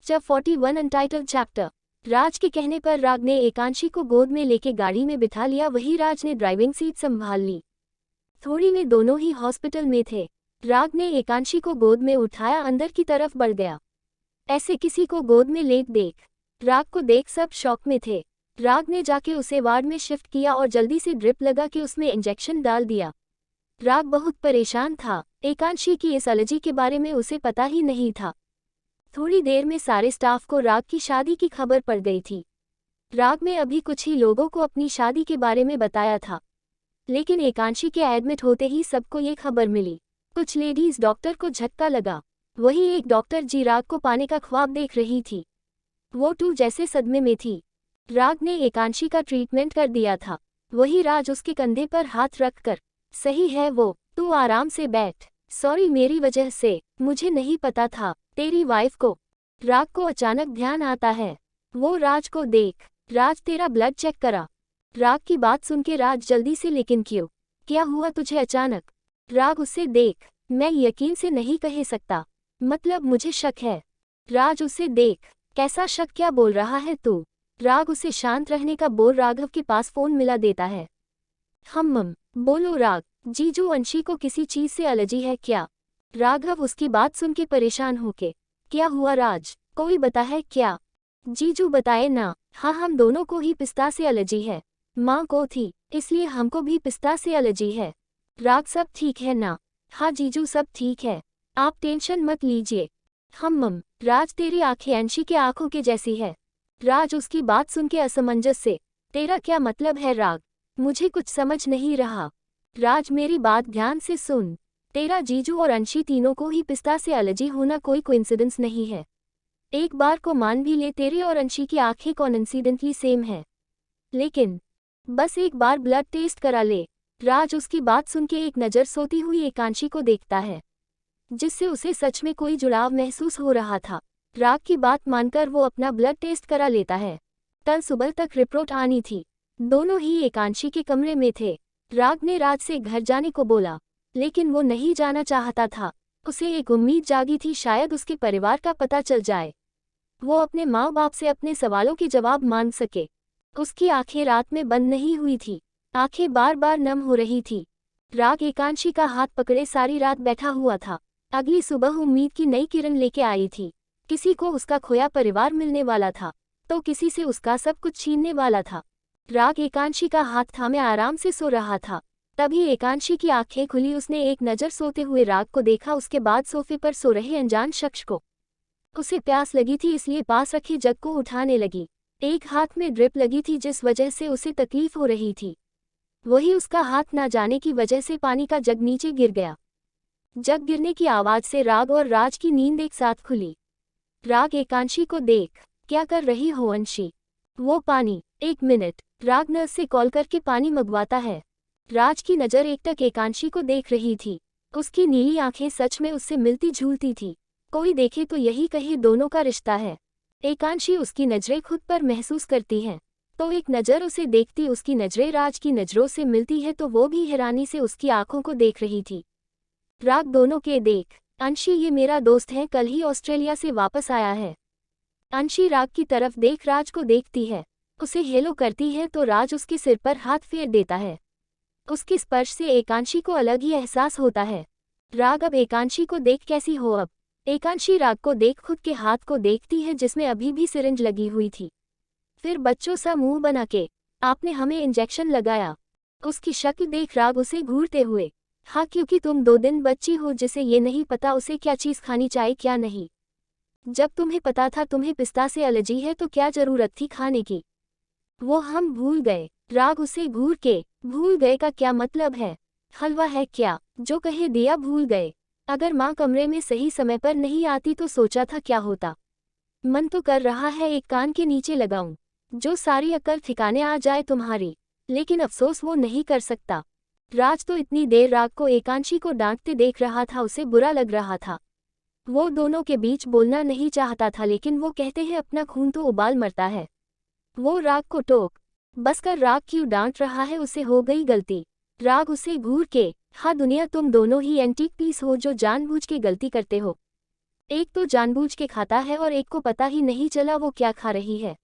Lecture 41 untitled chapter. राज के कहने पर राग ने एकांशी को गोद में लेके गाड़ी में बिठा लिया। वही राज ने ड्राइविंग सीट संभाल ली। थोड़ी में दोनों ही हॉस्पिटल में थे। राग ने एकांशी को गोद में उठाया, अंदर की तरफ बढ़ गया। ऐसे किसी को गोद में लेट देख राग को देख सब शॉक में थे। राग ने जाके उसे वार्ड में शिफ्ट किया और जल्दी से ड्रिप लगा के उसमें इंजेक्शन डाल दिया। राग बहुत परेशान था। एकांशी की इस एलर्जी के बारे में उसे पता ही नहीं था। थोड़ी देर में सारे स्टाफ को राग की शादी की खबर पड़ गई थी। राग ने अभी कुछ ही लोगों को अपनी शादी के बारे में बताया था, लेकिन एकांशी के एडमिट होते ही सबको ये खबर मिली। कुछ लेडीज डॉक्टर को झटका लगा। वही एक डॉक्टर जी राग को पाने का ख्वाब देख रही थी। वो टू जैसे सदमे में थी। राग ने एकांशी का ट्रीटमेंट कर दिया था। वही राज उसके कंधे पर हाथ रखकर, सही है वो, तू आराम से बैठ। सॉरी मेरी वजह से, मुझे नहीं पता था तेरी वाइफ को। राग को अचानक ध्यान आता है। वो राज को देख, राज तेरा ब्लड चेक करा। राग की बात सुन के राज जल्दी से, लेकिन क्यों, क्या हुआ तुझे अचानक? राग उसे देख, मैं यकीन से नहीं कह सकता, मतलब मुझे शक है। राज उसे देख, कैसा शक, क्या बोल रहा है तू? राग उसे शांत रहने का बोल राघव के पास फोन मिला देता है। बोलो राग, जीजू अंशी को किसी चीज से एलर्जी है क्या? राघव उसकी बात सुन के परेशान होके, क्या हुआ राज, कोई बता है क्या? जीजू बताए ना। हाँ हम दोनों को ही पिस्ता से एलर्जी है। माँ को थी, इसलिए हमको भी पिस्ता से एलर्जी है। राग सब ठीक है ना? हाँ जीजू सब ठीक है, आप टेंशन मत लीजिए। राज तेरी आंखें अंशी के आंखों के जैसी है। राज उसकी बात सुन के असमंजस से, तेरा क्या मतलब है राग, मुझे कुछ समझ नहीं रहा। राज मेरी बात ध्यान से सुन, तेरा जीजू और अंशी तीनों को ही पिस्ता से एलर्जी होना कोई कोइंसिडेंस नहीं है। एक बार को मान भी ले तेरे और अंशी की आंखें कोइंसिडेंटली सेम है, लेकिन बस एक बार ब्लड टेस्ट करा ले। राज उसकी बात सुन के एक नज़र सोती हुई एकांशी को देखता है, जिससे उसे सच में कोई जुड़ाव महसूस हो रहा था। राग की बात मानकर वो अपना ब्लड टेस्ट करा लेता है। कल सुबह तक रिपोर्ट आनी थी। दोनों ही एकांशी के कमरे में थे। राग ने राज से घर जाने को बोला, लेकिन वो नहीं जाना चाहता था। उसे एक उम्मीद जागी थी, शायद उसके परिवार का पता चल जाए, वो अपने माँ बाप से अपने सवालों के जवाब मांग सके। उसकी आंखें रात में बंद नहीं हुई थी, आंखें बार बार नम हो रही थी। राग एकांशी का हाथ पकड़े सारी रात बैठा हुआ था। अगली सुबह उम्मीद की नई किरण लेके आई थी। किसी को उसका खोया परिवार मिलने वाला था, तो किसी से उसका सब कुछ छीनने वाला था। राग एकांशी का हाथ थामे आराम से सो रहा था। तभी एकांशी की आंखें खुली। उसने एक नज़र सोते हुए राग को देखा, उसके बाद सोफे पर सो रहे अनजान शख्स को। उसे प्यास लगी थी, इसलिए पास रखे जग को उठाने लगी। एक हाथ में ड्रिप लगी थी, जिस वजह से उसे तकलीफ हो रही थी। वही उसका हाथ ना जाने की वजह से पानी का जग नीचे गिर गया। जग गिरने की आवाज से राग और राज की नींद एक साथ खुली। राग एकांशी को देख, क्या कर रही हो अंशी? वो पानी, एक मिनट। राग नर्स से कॉल करके पानी मंगवाता है। राज की नज़र एकटक एकांशी को देख रही थी। उसकी नीली आंखें सच में उससे मिलती झूलती थी। कोई देखे तो यही कहे दोनों का रिश्ता है। एकांशी उसकी नज़रें खुद पर महसूस करती हैं, तो एक नज़र उसे देखती उसकी नज़रें राज की नज़रों से मिलती है, तो वो भी हैरानी से उसकी आंखों को देख रही थी। राग दोनों के देख, अंशी ये मेरा दोस्त है, कल ही ऑस्ट्रेलिया से वापस आया है। अंशी राग की तरफ देख राज को देखती है, उसे हेलो करती है, तो राज उसके सिर पर हाथ फेर देता है। उसके स्पर्श से एकांशी को अलग ही एहसास होता है। राग अब एकांशी को देख कैसी हो अब? एकांशी राग को देख खुद के हाथ को देखती है, जिसमें अभी भी सिरिंज लगी हुई थी। फिर बच्चों सा मुंह बना के, आपने हमें इंजेक्शन लगाया? उसकी शक्ल देख राग उसे घूरते हुए, हाँ क्योंकि तुम 2 दिन बच्ची हो जिसे ये नहीं पता उसे क्या चीज़ खानी चाहिए क्या नहीं। जब तुम्हें पता था तुम्हें पिस्ता से एलर्जी है तो क्या ज़रूरत थी खाने की? वो हम भूल गए। राग उसे घूर के, भूल गए का क्या मतलब है? हलवा है क्या, जो कहे दिया भूल गए? अगर माँ कमरे में सही समय पर नहीं आती तो सोचा था क्या होता। मन तो कर रहा है एक कान के नीचे लगाऊं, जो सारी अकल ठिकाने आ जाए तुम्हारी, लेकिन अफसोस वो नहीं कर सकता। राज तो इतनी देर राग को एकांशी को डांटते देख रहा था, उसे बुरा लग रहा था। वो दोनों के बीच बोलना नहीं चाहता था, लेकिन वो कहते हैं अपना खून तो उबाल मरता है। वो राग को टोक, बस कर, राग क्यों डांट रहा है, उसे हो गई गलती। राग उसे घूर के, हाँ दुनिया तुम दोनों ही एंटीक पीस हो जो जानबूझ के गलती करते हो। एक तो जानबूझ के खाता है और एक को पता ही नहीं चला वो क्या खा रही है।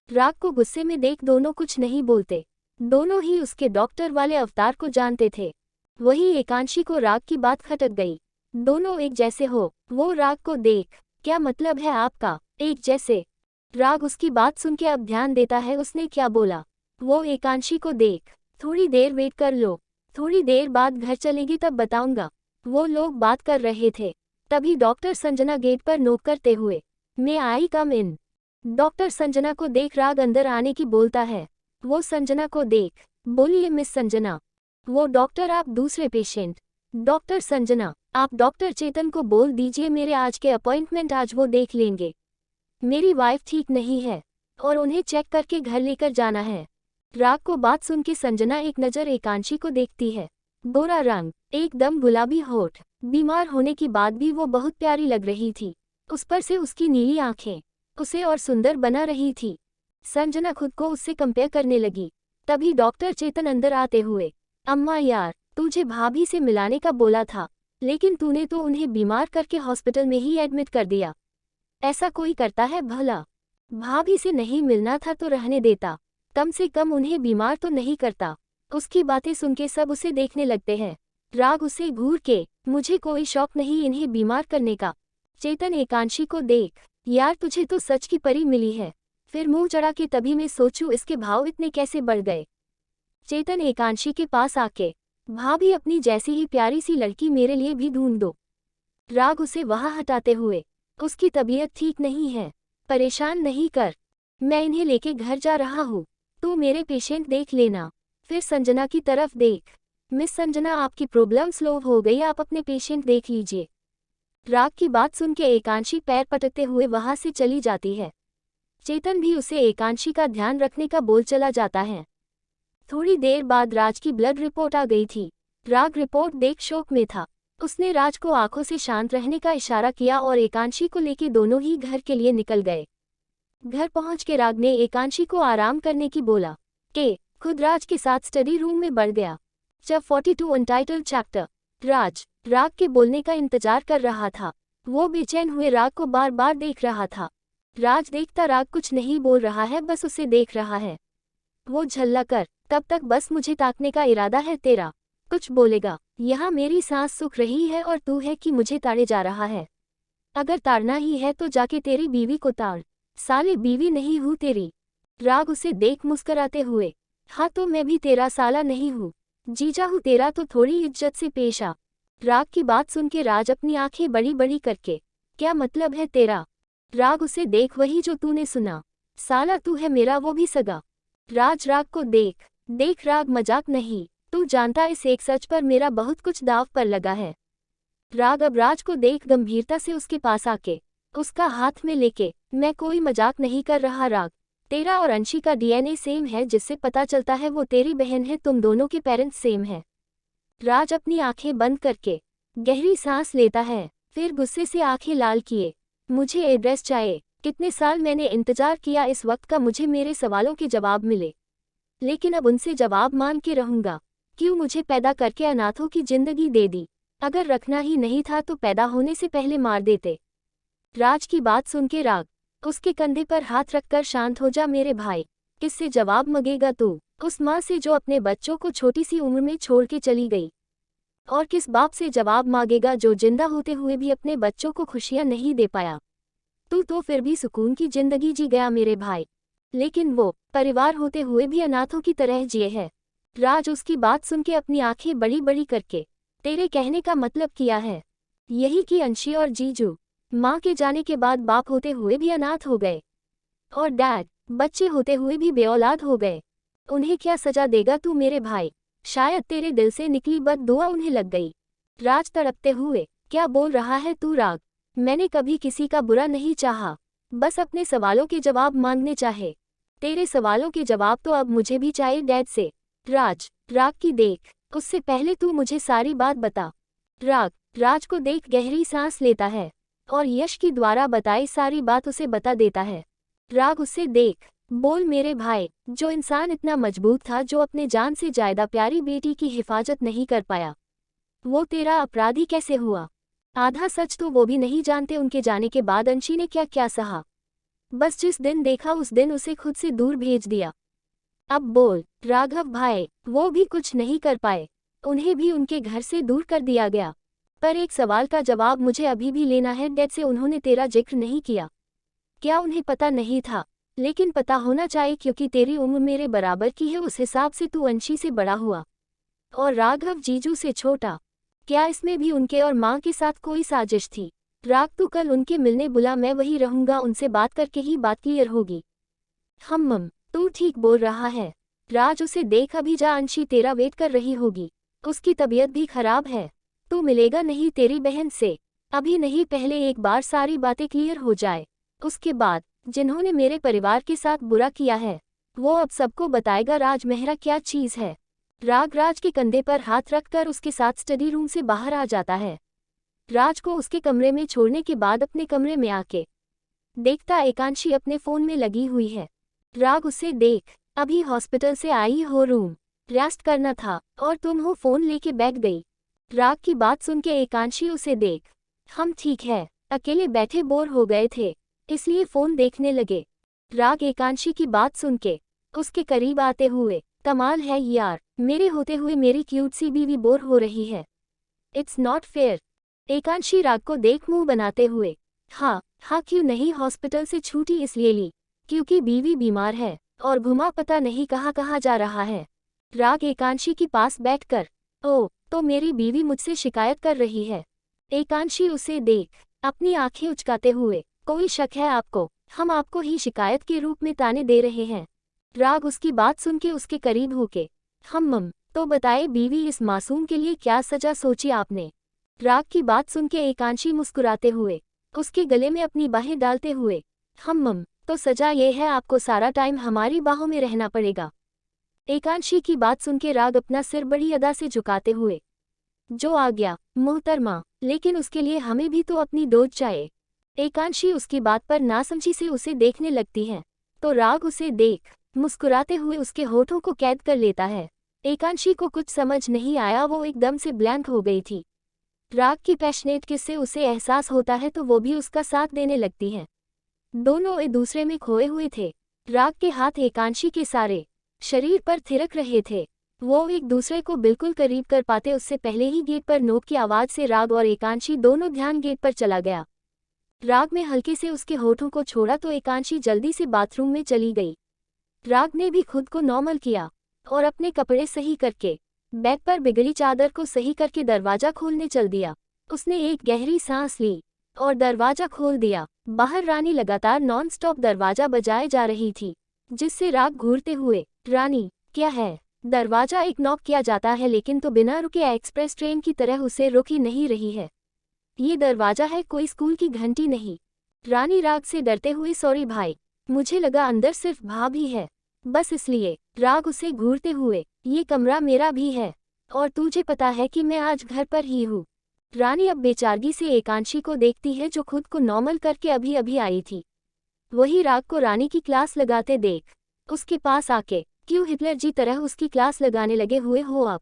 राग को गुस्से में देख दोनों कुछ नहीं बोलते। दोनों ही उसके डॉक्टर वाले अवतार को जानते थे। वही एकांशी को राग की बात खटक गई। दोनों एक जैसे हो, वो राग को देख, क्या मतलब है आपका, एक जैसे? राग उसकी बात सुन के अब ध्यान देता है उसने क्या बोला। वो एकांशी को देख, थोड़ी देर वेट कर लो, थोड़ी देर बाद घर चलेगी तब बताऊंगा। वो लोग बात कर रहे थे, तभी डॉक्टर संजना गेट पर नोक करते हुए, मैं आई कम इन। डॉक्टर संजना को देख राग अंदर आने की बोलता है। वो संजना को देख, बोलिए मिस संजना। वो डॉक्टर आप दूसरे पेशेंट। डॉक्टर संजना, आप डॉक्टर चेतन को बोल दीजिए मेरे आज के अपॉइंटमेंट आज वो देख लेंगे। मेरी वाइफ ठीक नहीं है और उन्हें चेक करके घर लेकर जाना है। राग को बात सुन के संजना एक नज़र एकांशी को देखती है। गोरा रंग, एकदम गुलाबी होठ, बीमार होने की बाद भी वो बहुत प्यारी लग रही थी। उस पर से उसकी नीली आंखें उसे और सुंदर बना रही थी। संजना खुद को उससे कंपेयर करने लगी। तभी डॉक्टर चेतन अंदर आते हुए, अम्मा यार, तुझे भाभी से मिलाने का बोला था, लेकिन तूने तो उन्हें बीमार करके हॉस्पिटल में ही एडमिट कर दिया। ऐसा कोई करता है भला? भाभी से नहीं मिलना था तो रहने देता, कम से कम उन्हें बीमार तो नहीं करता। उसकी बातें सुन के सब उसे देखने लगते हैं। राग उसे घूर के, मुझे कोई शौक नहीं इन्हें बीमार करने का। चेतन एकांशी को देख, यार तुझे तो सच की परी मिली है। फिर मुंह चढ़ा के तभी मैं सोचूं इसके भाव इतने कैसे बढ़ गए। चेतन एकांशी के पास आके, भाभी अपनी जैसी ही प्यारी सी लड़की मेरे लिए भी ढूंढ दो। राग उसे वहां हटाते हुए, उसकी तबीयत ठीक नहीं है, परेशान नहीं कर, मैं इन्हें लेके घर जा रहा हूँ, तू मेरे पेशेंट देख लेना। फिर संजना की तरफ देख, मिस संजना आपकी प्रॉब्लम स्लो हो गई, आप अपने पेशेंट देख लीजिए। राग की बात सुन के एकांशी पैर पटकते हुए वहां से चली जाती है। चेतन भी उसे एकांशी का ध्यान रखने का बोल चला जाता है। थोड़ी देर बाद राज की ब्लड रिपोर्ट आ गई थी। राग रिपोर्ट देख शोक में था। उसने राज को आंखों से शांत रहने का इशारा किया और एकांशी को लेके दोनों ही घर के लिए निकल गए। घर पहुंच के राग ने एकांशी को आराम करने की बोला के खुद राज के साथ स्टडी रूम में बढ़ गया। जब 42 अनटाइटल्ड चैप्टर। राग के बोलने का इंतजार कर रहा था। वो बेचैन हुए राग को बार बार देख रहा था। राज देखता राग कुछ नहीं बोल रहा है, बस उसे देख रहा है। वो झल्ला कर, तब तक बस मुझे ताकने का इरादा है तेरा, कुछ बोलेगा? यहाँ मेरी सांस सूख रही है और तू है कि मुझे ताड़े जा रहा है। अगर ताड़ना ही है तो जाके तेरी बीवी को ताड़, साले बीवी नहीं हूँ तेरी। राग उसे देख मुस्कराते हुए, हाँ तो मैं भी तेरा साला नहीं हूँ, जीजा हूँ तेरा, तो थोड़ी इज्जत से पेश आ। राग की बात सुन के राज अपनी आंखें बड़ी बड़ी करके, क्या मतलब है तेरा? राग उसे देख, वही जो तूने सुना, साला तू है मेरा वो भी सगा। राग को देख राग मजाक नहीं, तू जानता इस एक सच पर मेरा बहुत कुछ दाव पर लगा है। राग अब राज को देख गंभीरता से उसके पास आके, उसका हाथ में लेके, मैं कोई मजाक नहीं कर रहा राग, तेरा और अंशी का डीएनए सेम है, जिससे पता चलता है वो तेरी बहन है, तुम दोनों के पेरेंट्स सेम है। राज अपनी आंखें बंद करके गहरी सांस लेता है, फिर गुस्से से आंखें लाल किए, मुझे एड्रेस चाहिए। कितने साल मैंने इंतजार किया इस वक्त का, मुझे मेरे सवालों के जवाब मिले, लेकिन अब उनसे जवाब मांग के रहूंगा। क्यों मुझे पैदा करके अनाथों की जिंदगी दे दी? अगर रखना ही नहीं था तो पैदा होने से पहले मार देते। राज की बात सुन के राग उसके कंधे पर हाथ रखकर, शांत हो जा मेरे भाई, किससे जवाब मांगेगा तू? उस माँ से जो अपने बच्चों को छोटी सी उम्र में छोड़ के चली गई। और किस बाप से जवाब मांगेगा जो जिंदा होते हुए भी अपने बच्चों को खुशियां नहीं दे पाया? तू तो फिर भी सुकून की जिंदगी जी गया मेरे भाई, लेकिन वो परिवार होते हुए भी अनाथों की तरह जिए है। राज उसकी बात सुन के अपनी आंखें बड़ी बड़ी करके, तेरे कहने का मतलब किया है यही कि अंशी और जीजू माँ के जाने के बाद बाप होते हुए भी अनाथ हो गए, और डैड बच्चे होते हुए भी बेऔलाद हो गए। उन्हें क्या सजा देगा तू मेरे भाई? शायद तेरे दिल से निकली बद दुआ उन्हें लग गई। राज तड़पते हुए, क्या बोल रहा है तू राग? मैंने कभी किसी का बुरा नहीं चाहा, बस अपने सवालों के जवाब मांगने चाहे। तेरे सवालों के जवाब तो अब मुझे भी चाहिए डैड से। राग की देख, उससे पहले तू मुझे सारी बात बता। राज को देख गहरी सांस लेता है और यश की द्वारा बताई सारी बात उसे बता देता है। राग उसे देख, बोल मेरे भाई, जो इंसान इतना मजबूत था, जो अपने जान से ज्यादा प्यारी बेटी की हिफाजत नहीं कर पाया, वो तेरा अपराधी कैसे हुआ? आधा सच तो वो भी नहीं जानते उनके जाने के बाद अंशी ने क्या क्या सहा। बस जिस दिन देखा उस दिन उसे खुद से दूर भेज दिया। अब बोल राघव भाई, वो भी कुछ नहीं कर पाए, उन्हें भी उनके घर से दूर कर दिया गया। पर एक सवाल का जवाब मुझे अभी भी लेना है, डेथ से उन्होंने तेरा जिक्र नहीं किया, क्या उन्हें पता नहीं था? लेकिन पता होना चाहिए क्योंकि तेरी उम्र मेरे बराबर की है, उस हिसाब से तू अंशी से बड़ा हुआ और राघव जीजू से छोटा। क्या इसमें भी उनके और माँ के साथ कोई साजिश थी? राग तू कल उनके मिलने बुला, मैं वही रहूंगा, उनसे बात करके ही बात क्लियर होगी। मम तू ठीक बोल रहा है। राज उसे देख, अभी जा, अंशी तेरा वेट कर रही होगी, उसकी तबीयत भी खराब है। तू मिलेगा नहीं तेरी बहन से? अभी नहीं, पहले एक बार सारी बातें क्लियर हो जाए, उसके बाद जिन्होंने मेरे परिवार के साथ बुरा किया है वो अब सबको बताएगा राज मेहरा क्या चीज है। राज के कंधे पर हाथ रखकर उसके साथ स्टडी रूम से बाहर आ जाता है। राज को उसके कमरे में छोड़ने के बाद अपने कमरे में आके देखता एकांशी अपने फोन में लगी हुई है। राग उसे देख, अभी हॉस्पिटल से आई हो, रूम रेस्ट करना था और तुम हो फोन लेके बैठ गई। राग की बात सुन के एकांशी उसे देख, हम ठीक है, अकेले बैठे बोर हो गए थे इसलिए फोन देखने लगे। राग एकांशी की बात सुन के उसके करीब आते हुए, कमाल है यार, मेरे होते हुए मेरी क्यूट सी बीवी बोर हो रही है, इट्स नॉट फेयर। एकांशी राग को देख मुंह बनाते हुए, हाँ क्यों नहीं, हॉस्पिटल से छुट्टी इसलिए ली क्योंकि बीवी बीमार है और घुमा पता नहीं कहाँ जा रहा है। राग एकांशी के पास बैठकर, ओ तो मेरी बीवी मुझसे शिकायत कर रही है। एकांशी उसे देख अपनी आंखें उचकाते हुए, कोई शक है आपको? हम आपको ही शिकायत के रूप में ताने दे रहे हैं। राग उसकी बात सुन के उसके करीब होके, मम तो बताए बीवी, इस मासूम के लिए क्या सजा सोची आपने? राग की बात सुन के एकांशी मुस्कुराते हुए उसके गले में अपनी बाहें डालते हुए, मम तो सजा ये है आपको सारा टाइम हमारी बाहों में रहना पड़ेगा। एकांशी की बात सुन के राग अपना सिर बड़ी अदा से झुकाते हुए, जो आ गया मोहतरमा, लेकिन उसके लिए हमें भी तो अपनी डोज चाहिए। एकांशी उसकी बात पर नासमझी से उसे देखने लगती है तो राग उसे देख मुस्कुराते हुए उसके होठों को कैद कर लेता है। एकांशी को कुछ समझ नहीं आया, वो एकदम से ब्लैंक हो गई थी। राग की पैशनेट किस से उसे एहसास होता है तो वो भी उसका साथ देने लगती है। दोनों एक दूसरे में खोए हुए थे। राग के हाथ एकांशी के सारे शरीर पर थिरक रहे थे, वो एक दूसरे को बिल्कुल करीब कर पाते उससे पहले ही गेट पर नोक की आवाज से राग और एकांशी दोनों ध्यान गेट पर चला गया। राग में हल्के से उसके होठों को छोड़ा तो एकांशी जल्दी से बाथरूम में चली गई। राग ने भी खुद को नॉर्मल किया और अपने कपड़े सही करके बेड पर बिगड़ी चादर को सही करके दरवाजा खोलने चल दिया। उसने एक गहरी सांस ली और दरवाजा खोल दिया। बाहर रानी लगातार नॉन स्टॉप दरवाजा बजाए जा रही थी, जिससे राग घूरते हुए, रानी क्या है? दरवाजा एक नॉक किया जाता है लेकिन तो बिना रुके एक्सप्रेस ट्रेन की तरह उसे रुक ही नहीं रही है। ये दरवाजा है, कोई स्कूल की घंटी नहीं। रानी राग से डरते हुए, सॉरी भाई, मुझे लगा अंदर सिर्फ भाभी है, बस इसलिए। राग उसे घूरते हुए, ये कमरा मेरा भी है और तुझे पता है कि मैं आज घर पर ही हूँ। रानी अब बेचारगी से एकांशी को देखती है जो खुद को नॉर्मल करके अभी अभी आई थी। वही राग को रानी की क्लास लगाते देख उसके पास आके, क्यों हिटलर जी तरह उसकी क्लास लगाने लगे हुए हो आप?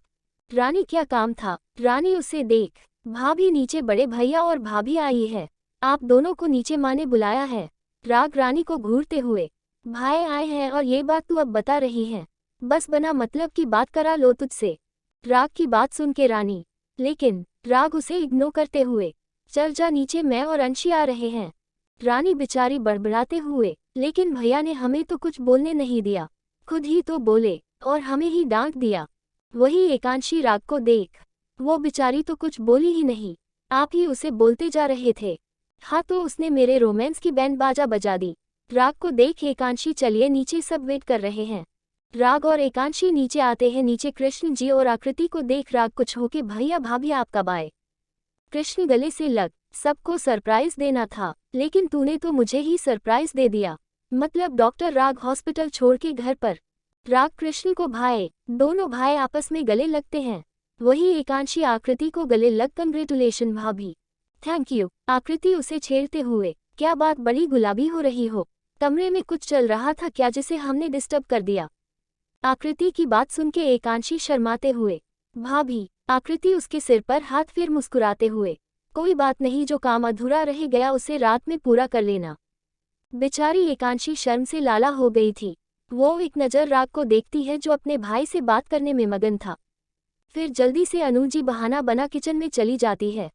रानी क्या काम था? रानी उसे देख, भाभी नीचे बड़े भैया और भाभी आई है, आप दोनों को नीचे माँ ने बुलाया है। राग रानी को घूरते हुए, भाई आए हैं और ये बात तू अब बता रही है? बस बना मतलब की बात करा लो तुझसे। राग की बात सुन के रानी, लेकिन राग उसे इग्नोर करते हुए, चल जा नीचे, मैं और अंशी आ रहे हैं। रानी बेचारी बड़बड़ाते हुए, लेकिन भैया ने हमें तो कुछ बोलने नहीं दिया, खुद ही तो बोले और हमें ही डांट दिया। वही एकांशी राग को देख, वो बेचारी तो कुछ बोली ही नहीं, आप ही उसे बोलते जा रहे थे। हाँ तो उसने मेरे रोमांस की बैंड बाजा बजा दी। राग को देख एकांशी, चलिए नीचे, सब वेट कर रहे हैं। राग और एकांशी नीचे आते हैं। नीचे कृष्ण जी और आकृति को देख राग कुछ होके, भैया भाभी आप कब आए? कृष्ण गले से लग, सबको सरप्राइज देना था लेकिन तूने तो मुझे ही सरप्राइज दे दिया, मतलब डॉक्टर राग हॉस्पिटल छोड़ के घर पर। राग कृष्ण को भाई, दोनों भाई आपस में गले लगते हैं। वही एकांशी आकृति को गले लग, कंग्रेचुलेशन भाभी, थैंक यू। आकृति उसे छेड़ते हुए, क्या बात बड़ी गुलाबी हो रही हो, कमरे में कुछ चल रहा था क्या जिसे हमने डिस्टर्ब कर दिया? आकृति की बात सुन के एकांशी शर्माते हुए, भाभी। आकृति उसके सिर पर हाथ फिर मुस्कुराते हुए, कोई बात नहीं, जो काम अधूरा रह गया उसे रात में पूरा कर लेना। बेचारी एकांशी शर्म से लाला हो गई थी। वो एक नज़र राग को देखती है जो अपने भाई से बात करने में मगन था। फिर जल्दी से अनुजी बहाना बना किचन में चली जाती है,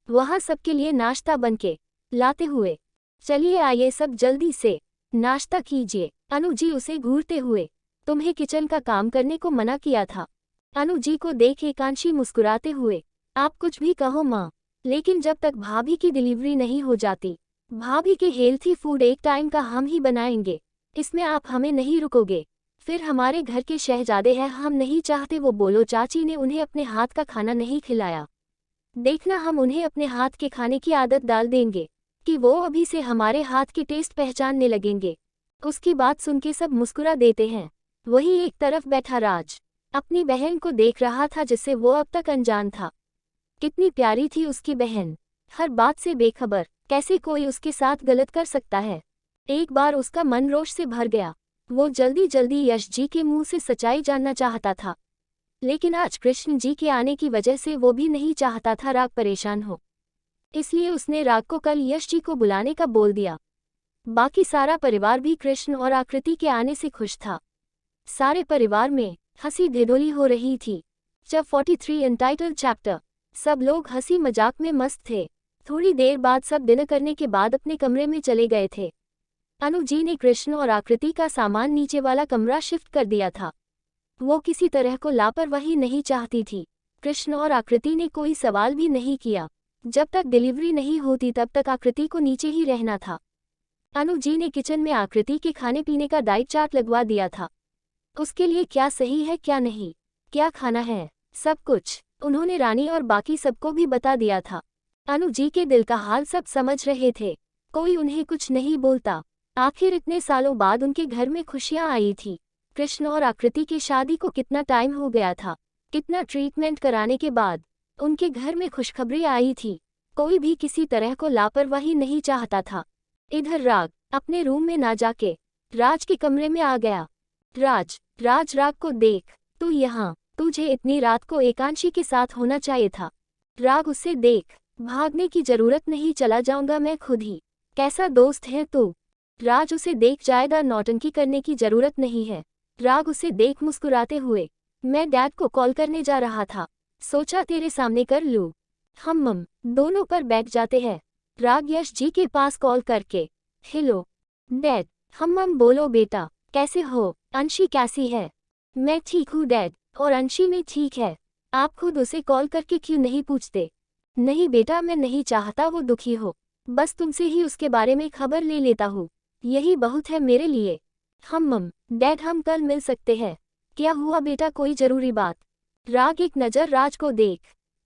वहाँ सबके लिए नाश्ता बनके लाते हुए। चलिए आइए सब जल्दी से नाश्ता कीजिए। अनुजी उसे घूरते हुए, तुम्हें किचन का काम करने को मना किया था। अनुजी को देख एकांशी मुस्कुराते हुए, आप कुछ भी कहो माँ, लेकिन जब तक भाभी की डिलीवरी नहीं हो जाती, भाभी के हेल्थी फूड एक टाइम का हम ही बनाएंगे। इसमें आप हमें नहीं रुकोगे। फिर हमारे घर के शहजादे हैं, हम नहीं चाहते वो बोलो चाची ने उन्हें अपने हाथ का खाना नहीं खिलाया। देखना हम उन्हें अपने हाथ के खाने की आदत डाल देंगे कि वो अभी से हमारे हाथ के टेस्ट पहचानने लगेंगे। उसकी बात सुन के सब मुस्कुरा देते हैं। वही एक तरफ बैठा राज अपनी बहन को देख रहा था जिससे वो अब तक अनजान था। कितनी प्यारी थी उसकी बहन, हर बात से बेखबर। कैसे कोई उसके साथ गलत कर सकता है। एक बार उसका मन रोष से भर गया। वो जल्दी जल्दी यश जी के मुंह से सच्चाई जानना चाहता था, लेकिन आज कृष्ण जी के आने की वजह से वो भी नहीं चाहता था राग परेशान हो। इसलिए उसने राग को कल यश जी को बुलाने का बोल दिया। बाकी सारा परिवार भी कृष्ण और आकृति के आने से खुश था। सारे परिवार में हंसी ढिढोली हो रही थी। Chapter 43 entitled chapter. सब लोग हंसी मजाक में मस्त थे। थोड़ी देर बाद सब डिनर करने के बाद अपने कमरे में चले गए थे। अनुजी ने कृष्ण और आकृति का सामान नीचे वाला कमरा शिफ्ट कर दिया था। वो किसी तरह को लापरवाही नहीं चाहती थी। कृष्ण और आकृति ने कोई सवाल भी नहीं किया। जब तक डिलीवरी नहीं होती तब तक आकृति को नीचे ही रहना था। अनुजी ने किचन में आकृति के खाने पीने का डाइट चार्ट लगवा दिया था। उसके लिए क्या सही है क्या नहीं, क्या खाना है, सब कुछ उन्होंने रानी और बाकी सबको भी बता दिया था। अनुजी के दिल का हाल सब समझ रहे थे। कोई उन्हें कुछ नहीं बोलता। आखिर इतने सालों बाद उनके घर में खुशियां आई थी। कृष्ण और आकृति की शादी को कितना टाइम हो गया था। कितना ट्रीटमेंट कराने के बाद उनके घर में खुशखबरी आई थी। कोई भी किसी तरह को लापरवाही नहीं चाहता था। इधर राग अपने रूम में ना जाके राज के कमरे में आ गया। राज राग को देख, तू यहाँ, तुझे इतनी रात को एकांशी के साथ होना चाहिए था। राग उसे देख, भागने की जरूरत नहीं, चला जाऊंगा मैं खुद ही। कैसा दोस्त है तू। राज उसे देख जाएगा, नौटंकी करने की जरूरत नहीं है। राग उसे देख मुस्कुराते हुए, मैं डैड को कॉल करने जा रहा था, सोचा तेरे सामने कर लूं। हम दोनों पर बैठ जाते हैं। राग यश जी के पास कॉल करके, हेलो डैड। हम बोलो बेटा, कैसे हो। अंशी कैसी है। मैं ठीक हूँ डैड, और अंशी में ठीक है। आप खुद उसे कॉल करके क्यों नहीं पूछते। नहीं बेटा, मैं नहीं चाहता वो दुखी हो, बस तुमसे ही उसके बारे में खबर ले लेता हूँ, यही बहुत है मेरे लिए। हम डैड हम कल मिल सकते हैं। क्या हुआ बेटा, कोई जरूरी बात। राग एक नज़र राज को देख,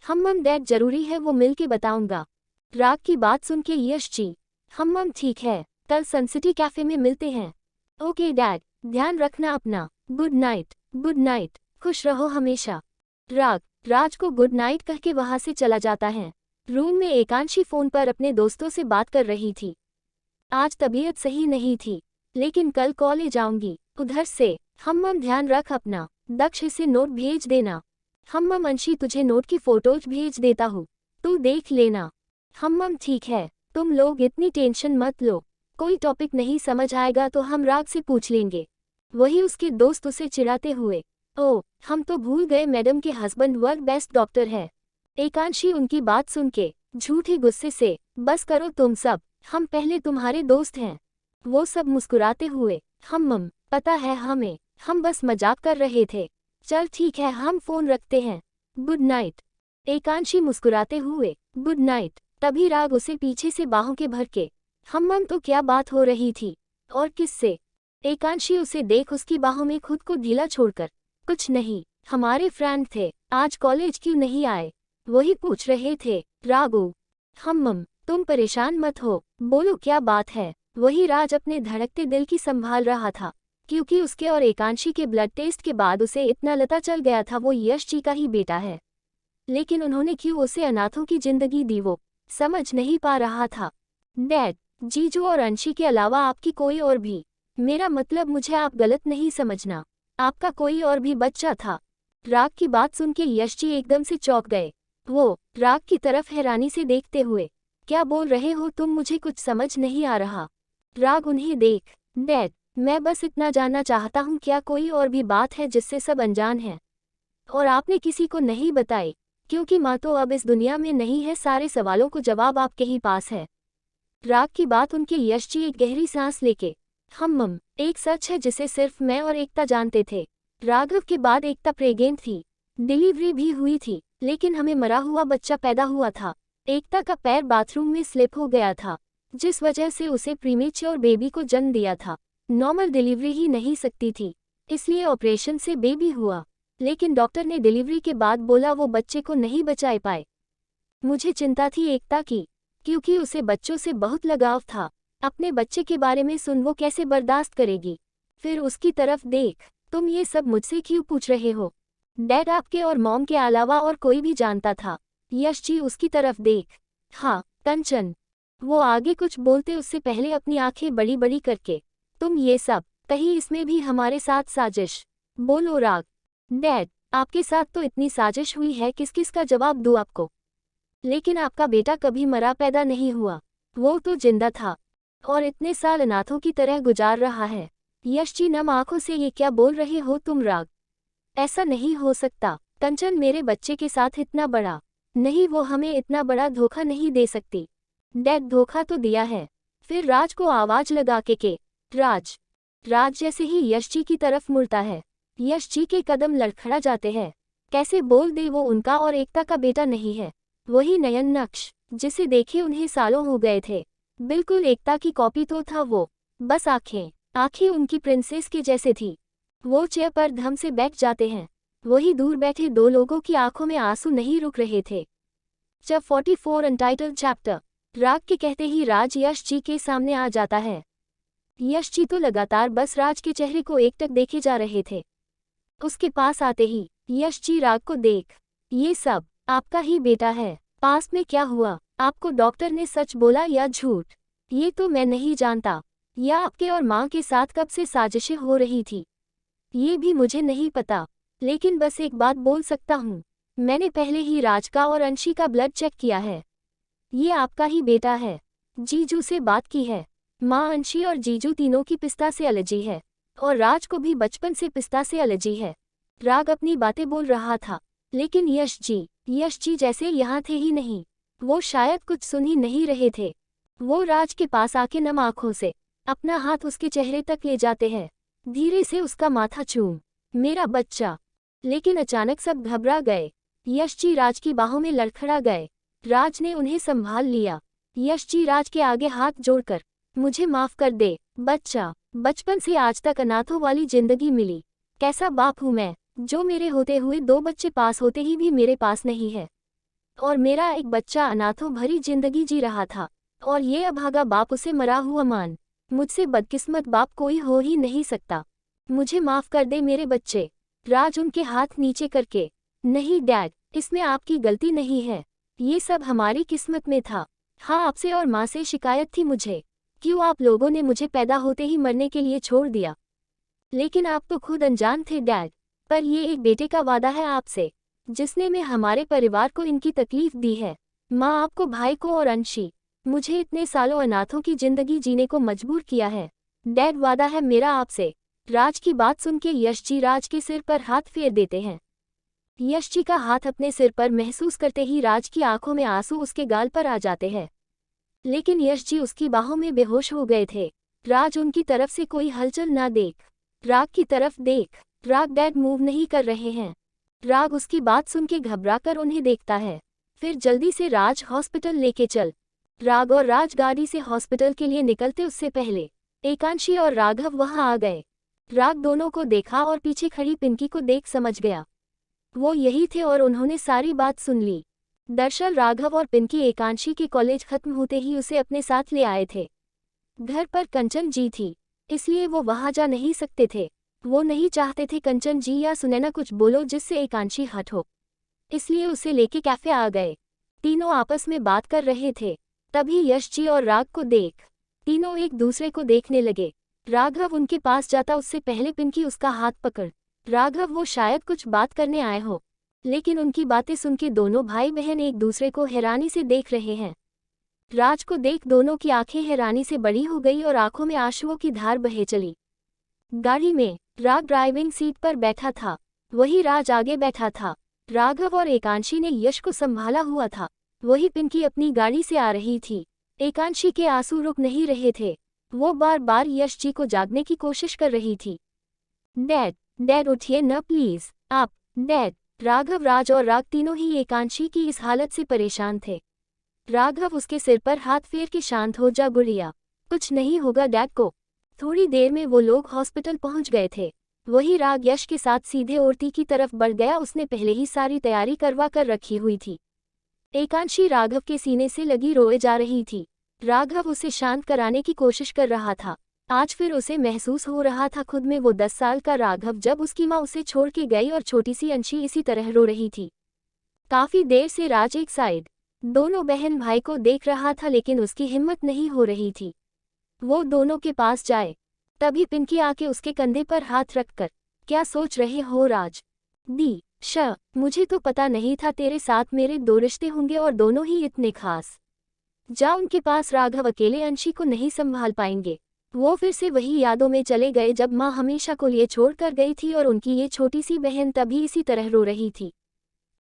हम डैड जरूरी है, वो मिल के बताऊंगा। राग की बात सुन के यश जी, हम ठीक है, कल सनसिटी कैफे में मिलते हैं। ओके डैड, ध्यान रखना अपना। Good night. गुड नाइट, खुश रहो हमेशा। राग राज को गुड नाइट कह के वहां से चला जाता है। रूम में एकांशी फोन पर अपने दोस्तों से बात कर रही थी। आज तबीयत सही नहीं थी, लेकिन कल कॉलेज आऊंगी। उधर से हम ध्यान रख अपना, दक्ष से नोट भेज देना। हम अंशी तुझे नोट की फोटोज भेज देता हूँ, तू देख लेना। हम ठीक है, तुम लोग इतनी टेंशन मत लो, कोई टॉपिक नहीं समझ आएगा तो हम राग से पूछ लेंगे। वही उसके दोस्त उसे चिढ़ाते हुए, ओ हम तो भूल गए मैडम के हस्बैंड वर्ल्ड बेस्ट डॉक्टर है। एकांशी उनकी बात सुन के झूठे गुस्से से, बस करो तुम सब, हम पहले तुम्हारे दोस्त हैं। वो सब मुस्कुराते हुए, हम पता है हमें, हम बस मजाक कर रहे थे। चल ठीक है, हम फोन रखते हैं। Good night. एकांशी मुस्कुराते हुए, गुड नाइट। तभी राग उसे पीछे से बाहों के भर के, हम तो क्या बात हो रही थी और किससे। एकांशी उसे देख उसकी बाहों में खुद को ढीला छोड़कर, कुछ नहीं, हमारे फ्रेंड थे, आज कॉलेज क्यों नहीं आए, वही पूछ रहे थे। रागो हम तुम परेशान मत हो, बोलो क्या बात है। वही राज अपने धड़कते दिल की संभाल रहा था, क्योंकि उसके और एकांशी के ब्लड टेस्ट के बाद उसे इतना पता चल गया था वो यश जी का ही बेटा है। लेकिन उन्होंने क्यों उसे अनाथों की जिंदगी दी वो समझ नहीं पा रहा था। डैड, जीजू और अंशी के अलावा आपकी कोई और भी, मेरा मतलब मुझे आप गलत नहीं समझना, आपका कोई और भी बच्चा था। राग की बात सुन के यश जी एकदम से चौंक गए। वो राग की तरफ हैरानी से देखते हुए, क्या बोल रहे हो तुम, मुझे कुछ समझ नहीं आ रहा। राग उन्हें देख, डैड, मैं बस इतना जानना चाहता हूँ, क्या कोई और भी बात है जिससे सब अनजान हैं और आपने किसी को नहीं बताई? क्योंकि माँ तो अब इस दुनिया में नहीं है, सारे सवालों को जवाब आपके ही पास है। राग की बात उनके यश जी एक गहरी सांस लेके, मम, एक सच है जिसे सिर्फ मैं और एकता जानते थे। राघव के बाद एकता प्रेग्नेंट थी, डिलीवरी भी हुई थी, लेकिन हमें मरा हुआ बच्चा पैदा हुआ था। एकता का पैर बाथरूम में स्लिप हो गया था, जिस वजह से उसे प्रीमेच्योर बेबी को जन्म दिया था। नॉर्मल डिलीवरी ही नहीं सकती थी, इसलिए ऑपरेशन से बेबी हुआ, लेकिन डॉक्टर ने डिलीवरी के बाद बोला वो बच्चे को नहीं बचा पाए। मुझे चिंता थी एकता की, क्योंकि उसे बच्चों से बहुत लगाव था। अपने बच्चे के बारे में सुन वो कैसे बर्दाश्त करेगी। फिर उसकी तरफ देख, तुम ये सब मुझसे क्यों पूछ रहे हो? डैड, आपके और मॉम के अलावा और कोई भी जानता था। यश जी उसकी तरफ देख, हाँ कंचन। वो आगे कुछ बोलते उससे पहले अपनी आंखें बड़ी बड़ी करके, तुम ये सब, कहीं इसमें भी हमारे साथ साजिश? बोलो राग। डैड, आपके साथ तो इतनी साजिश हुई है, किस किस का जवाब दूं आपको? लेकिन आपका बेटा कभी मरा पैदा नहीं हुआ, वो तो जिंदा था और इतने साल अनाथों की तरह गुजार रहा है। यश जी नम आंखों से, ये क्या बोल रहे हो तुम राग? ऐसा नहीं हो सकता। कंचन मेरे बच्चे के साथ इतना बड़ा नहीं, वो हमें इतना बड़ा धोखा नहीं दे सकती। डैड, धोखा तो दिया है। फिर राज को आवाज लगा के राज। राज जैसे ही यश जी की तरफ मुड़ता है, यश जी के कदम लड़खड़ा जाते हैं। कैसे बोल दे वो उनका और एकता का बेटा नहीं है? वही नयन नक्श जिसे देखे उन्हें सालों हो गए थे, बिल्कुल एकता की कॉपी तो था वो, बस आंखें उनकी प्रिंसेस के जैसे थी। वो चेयर पर धम से बैठ जाते हैं। वही दूर बैठे दो लोगों की आंखों में आंसू नहीं रुक रहे थे। जब 44 अनटाइटल्ड चैप्टर, राग के कहते ही राज यश जी के सामने आ जाता है। यश जी तो लगातार बस राज के चेहरे को एकटक देखे जा रहे थे। उसके पास आते ही यश जी राग को देख, ये सब आपका ही बेटा है। पास्ट में क्या हुआ? आपको डॉक्टर ने सच बोला या झूठ? ये तो मैं नहीं जानता। या आपके और माँ के साथ कब से साजिशें हो रही थी, ये भी मुझे नहीं पता। लेकिन बस एक बात बोल सकता हूँ, मैंने पहले ही राज का और अंशी का ब्लड चेक किया है। ये आपका ही बेटा है। जीजू से बात की है। माँ, अंशी और जीजू तीनों की पिस्ता से एलर्जी है और राज को भी बचपन से पिस्ता से एलर्जी है। राग अपनी बातें बोल रहा था, लेकिन यश जी जैसे यहाँ थे ही नहीं। वो शायद कुछ सुन ही नहीं रहे थे। वो राज के पास आके नम आंखों से अपना हाथ उसके चेहरे तक ले जाते हैं, धीरे से उसका माथा चूम, मेरा बच्चा। लेकिन अचानक सब घबरा गए। यश जी राज की बाहों में लड़खड़ा गए। राज ने उन्हें संभाल लिया। यश जी राज के आगे हाथ जोड़कर, मुझे माफ कर दे बच्चा, बचपन से आज तक अनाथों वाली जिंदगी मिली। कैसा बाप हूँ मैं, जो मेरे होते हुए 2 बच्चे पास होते ही भी मेरे पास नहीं है, और मेरा एक बच्चा अनाथों भरी जिंदगी जी रहा था, और ये अभागा बाप उसे मरा हुआ मान। मुझसे बदकिस्मत बाप कोई हो ही नहीं सकता। मुझे माफ कर दे मेरे बच्चे। राज उनके हाथ नीचे करके, नहीं डैड, इसमें आपकी गलती नहीं है, ये सब हमारी किस्मत में था। हाँ, आपसे और माँ से शिकायत थी मुझे, क्यों आप लोगों ने मुझे पैदा होते ही मरने के लिए छोड़ दिया। लेकिन आप तो खुद अनजान थे डैड, पर ये एक बेटे का वादा है आपसे, जिसने में हमारे परिवार को इनकी तकलीफ दी है। माँ, आपको, भाई को और अंशी, मुझे इतने सालों अनाथों की जिंदगी जीने को मजबूर किया है। डैड, वादा है मेरा आपसे। राज की बात सुन के यश जी राज के सिर पर हाथ फेर देते हैं। यश जी का हाथ अपने सिर पर महसूस करते ही राज की आंखों में आंसू उसके गाल पर आ जाते हैं। लेकिन यश जी उसकी बाहों में बेहोश हो गए थे। राज उनकी तरफ से कोई हलचल ना देख, राग की तरफ देख। राग, डैड मूव नहीं कर रहे हैं। राग उसकी बात सुन के घबराकर उन्हें देखता है। फिर जल्दी से राज, हॉस्पिटल लेके चल। राग और राज गाड़ी से हॉस्पिटल के लिए निकलते उससे पहले एकांशी और राघव वहां आ गए। राग दोनों को देखा और पीछे खड़ी पिंकी को देख समझ गया, वो यही थे और उन्होंने सारी बात सुन ली। दरअसल राघव और पिंकी एकांशी के कॉलेज खत्म होते ही उसे अपने साथ ले आए थे। घर पर कंचन जी थी, इसलिए वो वहां जा नहीं सकते थे। वो नहीं चाहते थे कंचन जी या सुनैना कुछ बोलो जिससे एकांशी हट हो, इसलिए उसे लेके कैफे आ गए। तीनों आपस में बात कर रहे थे, तभी यश जी और राग को देख तीनों एक दूसरे को देखने लगे। राघव उनके पास जाता उससे पहले पिंकी उसका हाथ पकड़, राघव, वो शायद कुछ बात करने आए हो। लेकिन उनकी बातें सुन के दोनों भाई बहन एक दूसरे को हैरानी से देख रहे हैं। राज को देख दोनों की आंखें हैरानी से बड़ी हो गई और आंखों में आंसुओं की धार बहे चली। गाड़ी में राग ड्राइविंग सीट पर बैठा था, वही राज आगे बैठा था। राघव और एकांशी ने यश को संभाला हुआ था, वही पिंकी अपनी गाड़ी से आ रही थी। एकांशी के आंसू रुक नहीं रहे थे, वो बार बार यश जी को जागने की कोशिश कर रही थी। डैड, डैड उठिए न प्लीज, आप, डैड। राघव, राज और राग तीनों ही एकांशी की इस हालत से परेशान थे। राघव उसके सिर पर हाथ फेर के शांत हो जा गुड़िया, कुछ नहीं होगा डैड को। थोड़ी देर में वो लोग हॉस्पिटल पहुंच गए थे। वही राग यश के साथ सीधे औरती की तरफ बढ़ गया, उसने पहले ही सारी तैयारी करवा कर रखी हुई थी। एकांशी राघव के सीने से लगी रोए जा रही थी। राघव उसे शांत कराने की कोशिश कर रहा था। आज फिर उसे महसूस हो रहा था खुद में वो 10 साल का राघव, जब उसकी माँ उसे छोड़ के गई और छोटी सी अंशी इसी तरह रो रही थी। काफी देर से राज एक साइड दोनों बहन भाई को देख रहा था, लेकिन उसकी हिम्मत नहीं हो रही थी वो दोनों के पास जाए। तभी पिंकी आके उसके कंधे पर हाथ रखकर, क्या सोच रहे हो राज? दी श, मुझे तो पता नहीं था तेरे साथ मेरे 2 रिश्ते होंगे और दोनों ही इतने खास। जा उनके पास। राघव अकेले अंशी को नहीं संभाल पाएंगे। वो फिर से वही यादों में चले गए जब माँ हमेशा को लिए छोड़ कर गई थी और उनकी ये छोटी सी बहन तभी इसी तरह रो रही थी।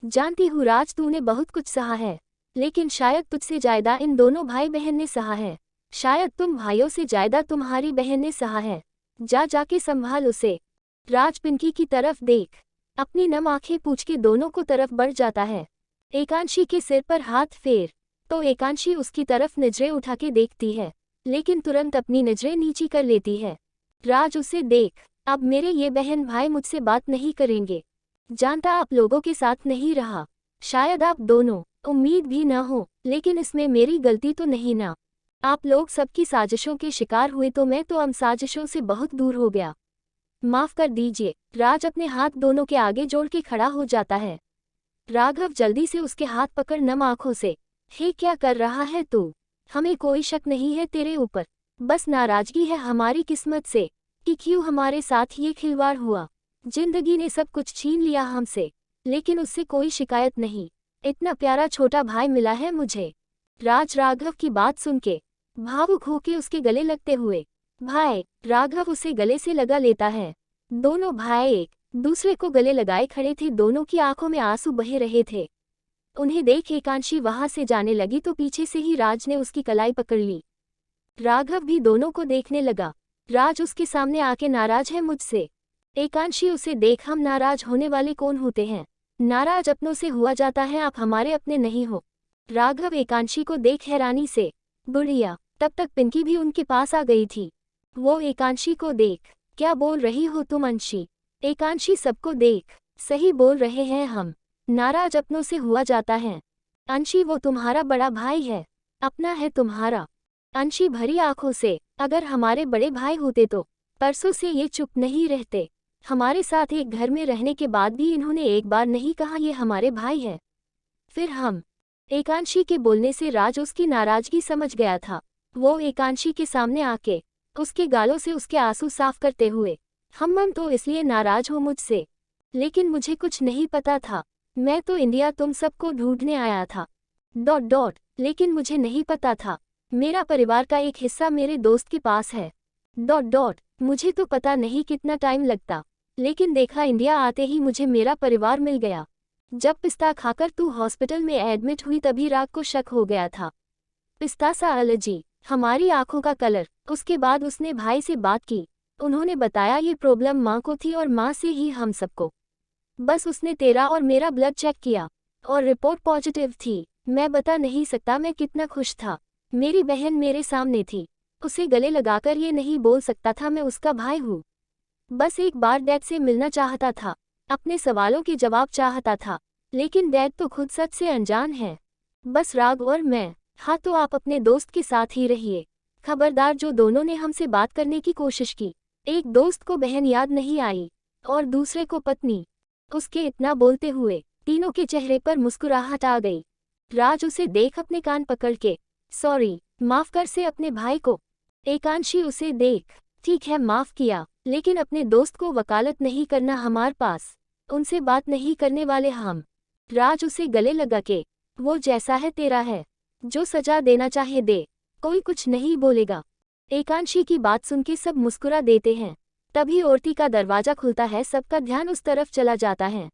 जानती हूँ राज, तूने बहुत कुछ सहा है, लेकिन शायद तुझसे ज्यादा इन दोनों भाई बहन ने सहा है। शायद तुम भाइयों से ज्यादा तुम्हारी बहन ने सहा है। जा जाके संभाल उसे। राज पिंकी की तरफ देख अपनी नम आंखें पूछ के दोनों को तरफ बढ़ जाता है। एकांशी के सिर पर हाथ फेर तो एकांशी उसकी तरफ नजरें उठा के देखती है, लेकिन तुरंत अपनी नजरें नीची कर लेती है। राज उसे देख, अब मेरे ये बहन भाई मुझसे बात नहीं करेंगे। जानता आप लोगों के साथ नहीं रहा, शायद आप दोनों, उम्मीद भी न हो, लेकिन इसमें मेरी गलती तो नहीं ना। आप लोग सबकी साजिशों के शिकार हुए तो मैं तो साजिशों से बहुत दूर हो गया। माफ कर दीजिए। राज अपने हाथ दोनों के आगे जोड़ के खड़ा हो जाता है। राघव जल्दी से उसके हाथ पकड़ नम आंखों से, हे क्या कर रहा है तू? हमें कोई शक नहीं है तेरे ऊपर, बस नाराजगी है हमारी किस्मत से कि क्यों हमारे साथ ये खिलवाड़ हुआ। जिंदगी ने सब कुछ छीन लिया हमसे, लेकिन उससे कोई शिकायत नहीं। इतना प्यारा छोटा भाई मिला है मुझे। राज राघव की बात सुन के भावुक होके उसके गले लगते हुए, भाई। राघव उसे गले से लगा लेता है। दोनों भाई एक दूसरे को गले लगाए खड़े थे, दोनों की आंखों में आंसू बहे रहे थे। उन्हें देख एकांशी वहां से जाने लगी तो पीछे से ही राज ने उसकी कलाई पकड़ ली। राघव भी दोनों को देखने लगा। राज उसके सामने आके नाराज है मुझसे। एकांशी उसे देख, हम नाराज होने वाले कौन होते हैं? नाराज अपनों से हुआ जाता है, आप हमारे अपने नहीं हो। राघव एकांशी को देख हैरानी से, बुढ़िया। तब तक पिंकी भी उनके पास आ गई थी। वो एकांशी को देख, क्या बोल रही हो तुम अंशी? एकांशी सबको देख, सही बोल रहे हैं हम, नाराज अपनों से हुआ जाता है। अंशी वो तुम्हारा बड़ा भाई है, अपना है तुम्हारा। अंशी भरी आंखों से, अगर हमारे बड़े भाई होते तो परसों से ये चुप नहीं रहते। हमारे साथ एक घर में रहने के बाद भी इन्होंने एक बार नहीं कहा ये हमारे भाई है। फिर हम। एकांशी के बोलने से राज उसकी नाराजगी समझ गया था। वो एकांशी के सामने आके उसके गालों से उसके आंसू साफ करते हुए, हम तो इसलिए नाराज हो मुझसे, लेकिन मुझे कुछ नहीं पता था। मैं तो इंडिया तुम सबको ढूंढने आया था। डॉट डॉट लेकिन मुझे नहीं पता था मेरा परिवार का एक हिस्सा मेरे दोस्त के पास है। डॉट डॉट मुझे तो पता नहीं कितना टाइम लगता, लेकिन देखा इंडिया आते ही मुझे मेरा परिवार मिल गया। जब पिस्ता खाकर तू हॉस्पिटल में एडमिट हुई तभी राग को शक हो गया था। पिस्ता सा एलर्जी, हमारी आंखों का कलर। उसके बाद उसने भाई से बात की, उन्होंने बताया ये प्रॉब्लम माँ को थी और माँ से ही हम सबको। बस उसने तेरा और मेरा ब्लड चेक किया और रिपोर्ट पॉजिटिव थी। मैं बता नहीं सकता मैं कितना खुश था। मेरी बहन मेरे सामने थी, उसे गले लगाकर ये नहीं बोल सकता था मैं उसका भाई हूँ। बस एक बार डैड से मिलना चाहता था, अपने सवालों के जवाब चाहता था, लेकिन डैड तो खुद सच से अनजान है। बस राग और मैं। हाँ तो आप अपने दोस्त के साथ ही रहिए। खबरदार, जो दोनों ने हमसे बात करने की कोशिश की, एक दोस्त को बहन याद नहीं आई और दूसरे को पत्नी। उसके इतना बोलते हुए तीनों के चेहरे पर मुस्कुराहट आ गई। राज उसे देख अपने कान पकड़ के, सॉरी, माफ कर से अपने भाई को। एकांशी उसे देख, ठीक है माफ किया, लेकिन अपने दोस्त को वकालत नहीं करना हमार पास। उनसे बात नहीं करने वाले हम। राज उसे गले लगा के, वो जैसा है तेरा है, जो सजा देना चाहे दे, कोई कुछ नहीं बोलेगा। एकांशी की बात सुन के सब मुस्कुरा देते हैं। तभी औरती का दरवाजा खुलता है, सबका ध्यान उस तरफ चला जाता है।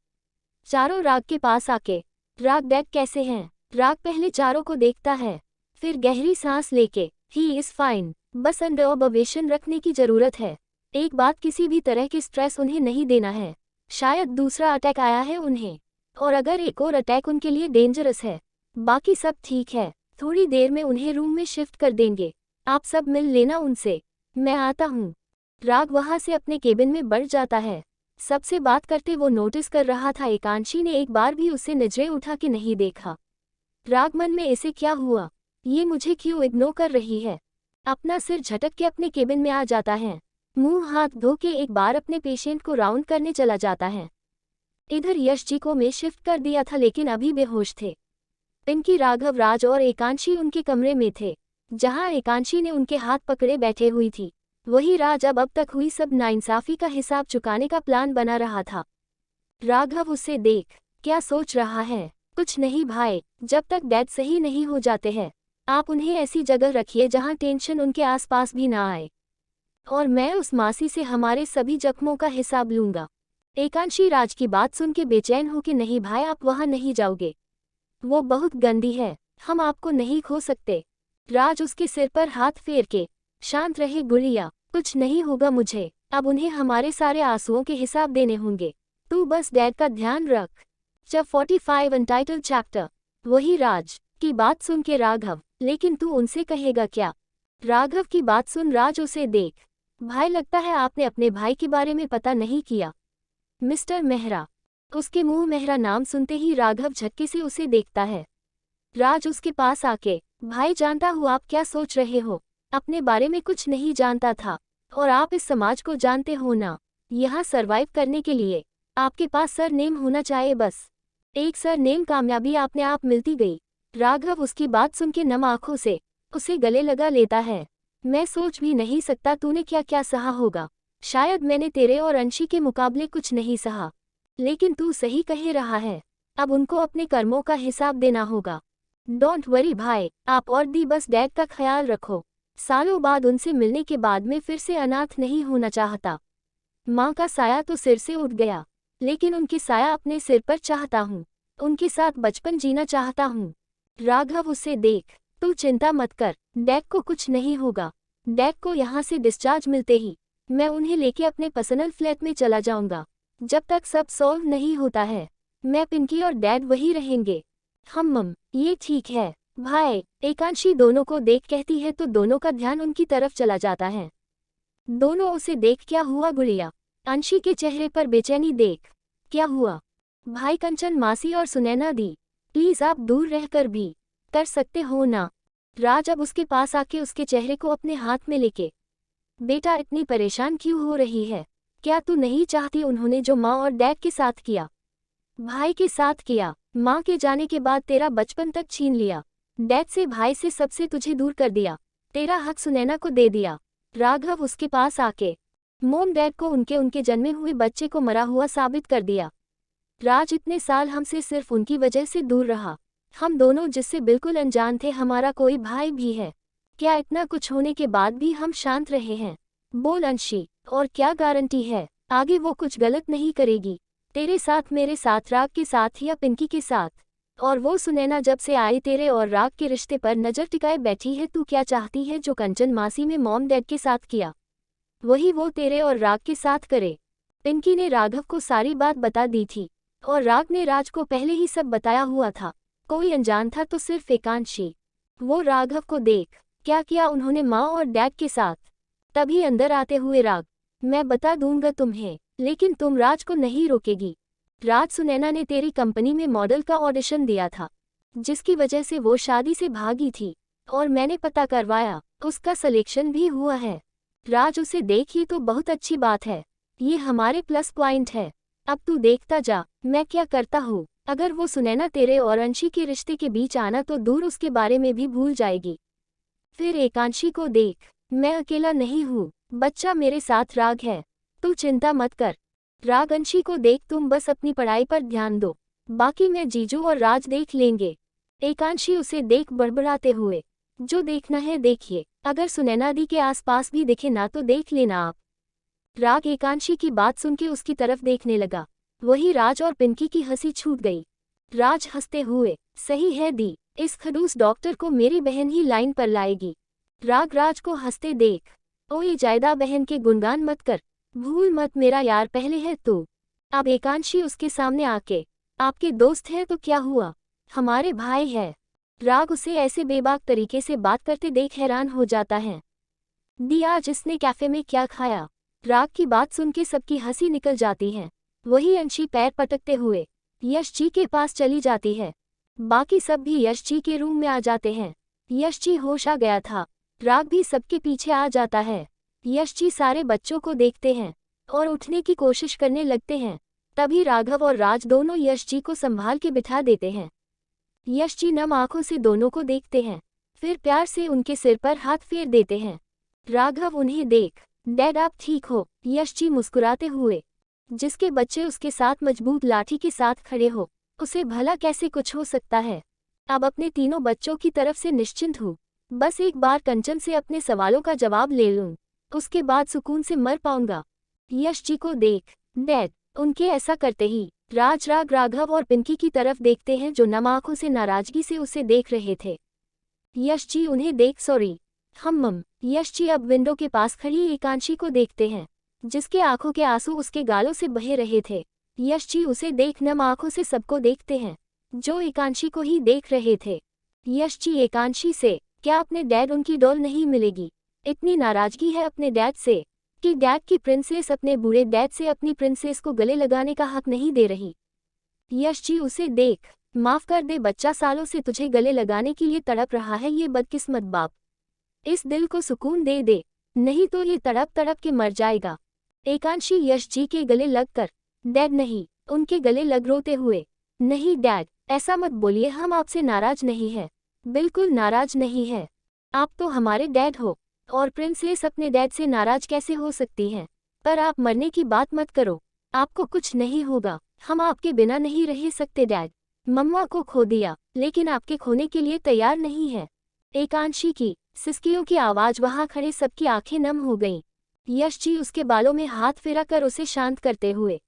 चारों राग के पास आके, राग डैड कैसे हैं? राग पहले चारों को देखता है, फिर गहरी सांस लेके, ही इज फाइन, बस अंडर ऑब्जर्वेशन रखने की जरूरत है। एक बात, किसी भी तरह की स्ट्रेस उन्हें नहीं देना है। शायद दूसरा अटैक आया है उन्हें, और अगर एक और अटैक उनके लिए डेंजरस है। बाकी सब ठीक है, थोड़ी देर में उन्हें रूम में शिफ्ट कर देंगे। आप सब मिल लेना उनसे, मैं आता हूँ। राग वहां से अपने केबिन में बढ़ जाता है। सबसे बात करते वो नोटिस कर रहा था, एकांशी ने एक बार भी उससे नजरें उठा के नहीं देखा। राग मन में ऐसे क्या हुआ, ये मुझे क्यों इग्नोर कर रही है? अपना सिर झटक के अपने केबिन में आ जाता है। मुंह हाथ धो के एक बार अपने पेशेंट को राउंड करने चला जाता है। इधर यश जी को मैं शिफ्ट कर दिया था, लेकिन अभी बेहोश थे। पिंकी, राघव, राज और एकांशी उनके कमरे में थे, जहां एकांशी ने उनके हाथ पकड़े बैठे हुई थी। वही राज अब तक हुई सब नाइंसाफी का हिसाब चुकाने का प्लान बना रहा था। राघव उसे देख क्या सोच रहा है? कुछ नहीं भाई, जब तक डैड सही नहीं हो जाते हैं, आप उन्हें ऐसी जगह रखिए जहां टेंशन उनके आसपास भी ना आए, और मैं उस मासी से हमारे सभी जख्मों का हिसाब लूंगा। एकांशी राज की बात सुन के बेचैन हो कि नहीं भाई, आप वहां नहीं जाओगे, वो बहुत गंदी है, हम आपको नहीं खो सकते। राज उसके सिर पर हाथ फेर के, शांत रहे गुड़िया, कुछ नहीं होगा मुझे, अब उन्हें हमारे सारे आंसुओं के हिसाब देने होंगे, तू बस डैड का ध्यान रख। Chapter 45 untitled chapter. वही राज की बात सुन के राघव, लेकिन तू उनसे कहेगा क्या? राघव की बात सुन राज उसे देख, भाई लगता है आपने अपने भाई के बारे में पता नहीं किया। मिस्टर मेहरा। उसके मुंह मेहरा नाम सुनते ही राघव झटके से उसे देखता है। राज उसके पास आके, भाई जानता हूँ आप क्या सोच रहे हो, अपने बारे में कुछ नहीं जानता था, और आप इस समाज को जानते हो ना, यहाँ सरवाइव करने के लिए आपके पास सर नेम होना चाहिए, बस एक सर नेम कामयाबी आपने आप मिलती गई। राघव उसकी बात सुन के नम आंखों से उसे गले लगा लेता है। मैं सोच भी नहीं सकता तूने क्या क्या सहा होगा, शायद मैंने तेरे और अंशी के मुकाबले कुछ नहीं सहा, लेकिन तू सही कह रहा है, अब उनको अपने कर्मों का हिसाब देना होगा। डोंट वरी भाई, आप और दी बस डैड का ख्याल रखो। सालों बाद उनसे मिलने के बाद में फिर से अनाथ नहीं होना चाहता। माँ का साया तो सिर से उठ गया, लेकिन उनकी साया अपने सिर पर चाहता हूँ, उनके साथ बचपन जीना चाहता हूँ। राघव उसे देख, तू चिंता मत कर, डैड को कुछ नहीं होगा। डैड को यहाँ से डिस्चार्ज मिलते ही मैं उन्हें लेके अपने पर्सनल फ्लैट में चला जाऊंगा। जब तक सब सॉल्व नहीं होता है, मैं पिंकी और डैड वही रहेंगे। मम, ये ठीक है भाई, एकांशी दोनों को देख कहती है तो दोनों का ध्यान उनकी तरफ चला जाता है। दोनों उसे देख, क्या हुआ गुड़िया? अंशी के चेहरे पर बेचैनी देख, क्या हुआ भाई? कंचन मासी और सुनैना दी, प्लीज आप दूर रहकर भी कर सकते हो ना? राज अब उसके पास आके उसके चेहरे को अपने हाथ में लेके, बेटा इतनी परेशान क्यों हो रही है? क्या तू नहीं चाहती उन्होंने जो माँ और डैड के साथ किया, भाई के साथ किया? माँ के जाने के बाद तेरा बचपन तक छीन लिया, डैड से भाई से सबसे तुझे दूर कर दिया, तेरा हक सुनैना को दे दिया। राघव उसके पास आके मोम डैड को उनके जन्मे हुए बच्चे को मरा हुआ साबित कर दिया। राज इतने साल हमसे सिर्फ उनकी वजह से दूर रहा, हम दोनों जिससे बिल्कुल अनजान थे, हमारा कोई भाई भी है क्या? इतना कुछ होने के बाद भी हम शांत रहे हैं। बोल अंशी, और क्या गारंटी है आगे वो कुछ गलत नहीं करेगी? तेरे साथ, मेरे साथ, राग के साथ या पिंकी के साथ? और वो सुनैना जब से आई तेरे और राग के रिश्ते पर नजर टिकाए बैठी है। तू क्या चाहती है जो कंचन मासी में मॉम डैड के साथ किया, वही वो तेरे और राग के साथ करे? पिंकी ने राघव को सारी बात बता दी थी, और राग ने राज को पहले ही सब बताया हुआ था। कोई अनजान था तो सिर्फ एकांशी। वो राघव को देख, क्या किया उन्होंने माँ और डैड के साथ? तभी अंदर आते हुए राग, मैं बता दूंगा तुम्हें, लेकिन तुम राज को नहीं रोकेगी। राज, सुनैना ने तेरी कंपनी में मॉडल का ऑडिशन दिया था, जिसकी वजह से वो शादी से भागी थी, और मैंने पता करवाया, उसका सिलेक्शन भी हुआ है। राज उसे देख, ये तो बहुत अच्छी बात है, ये हमारे प्लस पॉइंट है। अब तू देखता जा मैं क्या करता हूँ। अगर वो सुनैना तेरे और अंशी के रिश्ते के बीच आना तो दूर उसके बारे में भी भूल जाएगी। फिर एकांशी को देख, मैं अकेला नहीं हूँ, बच्चा मेरे साथ राग है, तू चिंता मत कर। राग अंशी को देख तुम बस अपनी पढ़ाई पर ध्यान दो, बाकी मैं जीजू और राज देख लेंगे। एकांशी उसे देख बड़बड़ाते हुए, जो देखना है देखिए, अगर सुनैना दी के आसपास भी दिखे ना तो देख लेना आप। राग एकांशी की बात सुन के उसकी तरफ देखने लगा। वही राज और पिंकी की हंसी छूट गई। राज हंसते हुए, सही है दी, इस खड़ूस डॉक्टर को मेरी बहन ही लाइन पर लाएगी। राग राज को हंसते देख, ओए जायदा बहन के गुणगान मत कर, भूल मत मेरा यार पहले है तू। अब एकांशी उसके सामने आके, आपके दोस्त है तो क्या हुआ, हमारे भाई है। राग उसे ऐसे बेबाक तरीके से बात करते देख हैरान हो जाता है। दी आज इसने कैफे में क्या खाया। राग की बात सुन के सबकी हंसी निकल जाती है। वही अंशी पैर पटकते हुए यश जी के पास चली जाती है। बाकी सब भी यश जी के रूम में आ जाते हैं। यश जी होश आ गया था। राग भी सबके पीछे आ जाता है। यश जी सारे बच्चों को देखते हैं और उठने की कोशिश करने लगते हैं। तभी राघव और राज दोनों यश जी को संभाल के बिठा देते हैं। यश जी नम आंखों से दोनों को देखते हैं, फिर प्यार से उनके सिर पर हाथ फेर देते हैं। राघव उन्हें देख, डैड आप ठीक हो, यश जी मुस्कुराते हुए, जिसके बच्चे उसके साथ मजबूत लाठी के साथ खड़े हो, उसे भला कैसे कुछ हो सकता है। अब अपने तीनों बच्चों की तरफ से निश्चिंत हूँ, बस एक बार कंचन से अपने सवालों का जवाब ले लूँ, उसके बाद सुकून से मर पाऊंगा। यश जी को देख, डैड। उनके ऐसा करते ही राज राघव और पिंकी की तरफ देखते हैं जो नम आंखों से नाराजगी से उसे देख रहे थे। यश जी उन्हें देख सॉरी मम। यश जी अब विंडो के पास खड़ी एकांशी को देखते हैं, जिसके आंखों के आंसू उसके गालों से बहे रहे थे। यश जी उसे देख नम आंखों से सबको देखते हैं, जो एकांशी को ही देख रहे थे। यश जी एकांशी से, क्या अपने डैड उनकी डॉल नहीं मिलेगी? इतनी नाराजगी है अपने डैड से कि डैड की प्रिंसेस अपने बूढ़े डैड से अपनी प्रिंसेस को गले लगाने का हक नहीं दे रही। यश जी उसे देख, माफ कर दे बच्चा, सालों से तुझे गले लगाने के लिए तड़प रहा है ये बदकिस्मत बाप। इस दिल को सुकून दे दे, नहीं तो ये तड़प तड़प के मर जाएगा। एकांशी यश जी के गले लगकर, डैड नहीं, उनके गले लग रोते हुए, नहीं डैड ऐसा मत बोलिए, हम आपसे नाराज नहीं है, बिल्कुल नाराज नहीं है। आप तो हमारे डैड हो और प्रिंसेस अपने डैड से नाराज कैसे हो सकती हैं? पर आप मरने की बात मत करो, आपको कुछ नहीं होगा, हम आपके बिना नहीं रह सकते डैड। मम्मा को खो दिया लेकिन आपके खोने के लिए तैयार नहीं है। एकांशी की सिसकियों की आवाज वहां खड़े सबकी आंखें नम हो गईं। यश जी उसके बालों में हाथ फेरा कर उसे शांत करते हुए,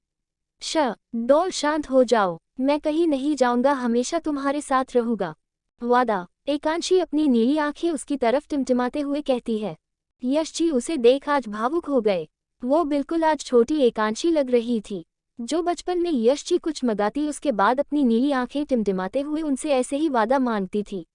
डॉल शांत हो जाओ, मैं कहीं नहीं जाऊंगा, हमेशा तुम्हारे साथ रहूंगा, वादा। एकांशी अपनी नीली आंखें उसकी तरफ टिमटिमाते हुए कहती है। यश जी उसे देख आज भावुक हो गए। वो बिल्कुल आज छोटी एकांशी लग रही थी, जो बचपन में यश जी कुछ मगाती उसके बाद अपनी नीली आंखें टिमटिमाते हुए उनसे ऐसे ही वादा मांगती थी।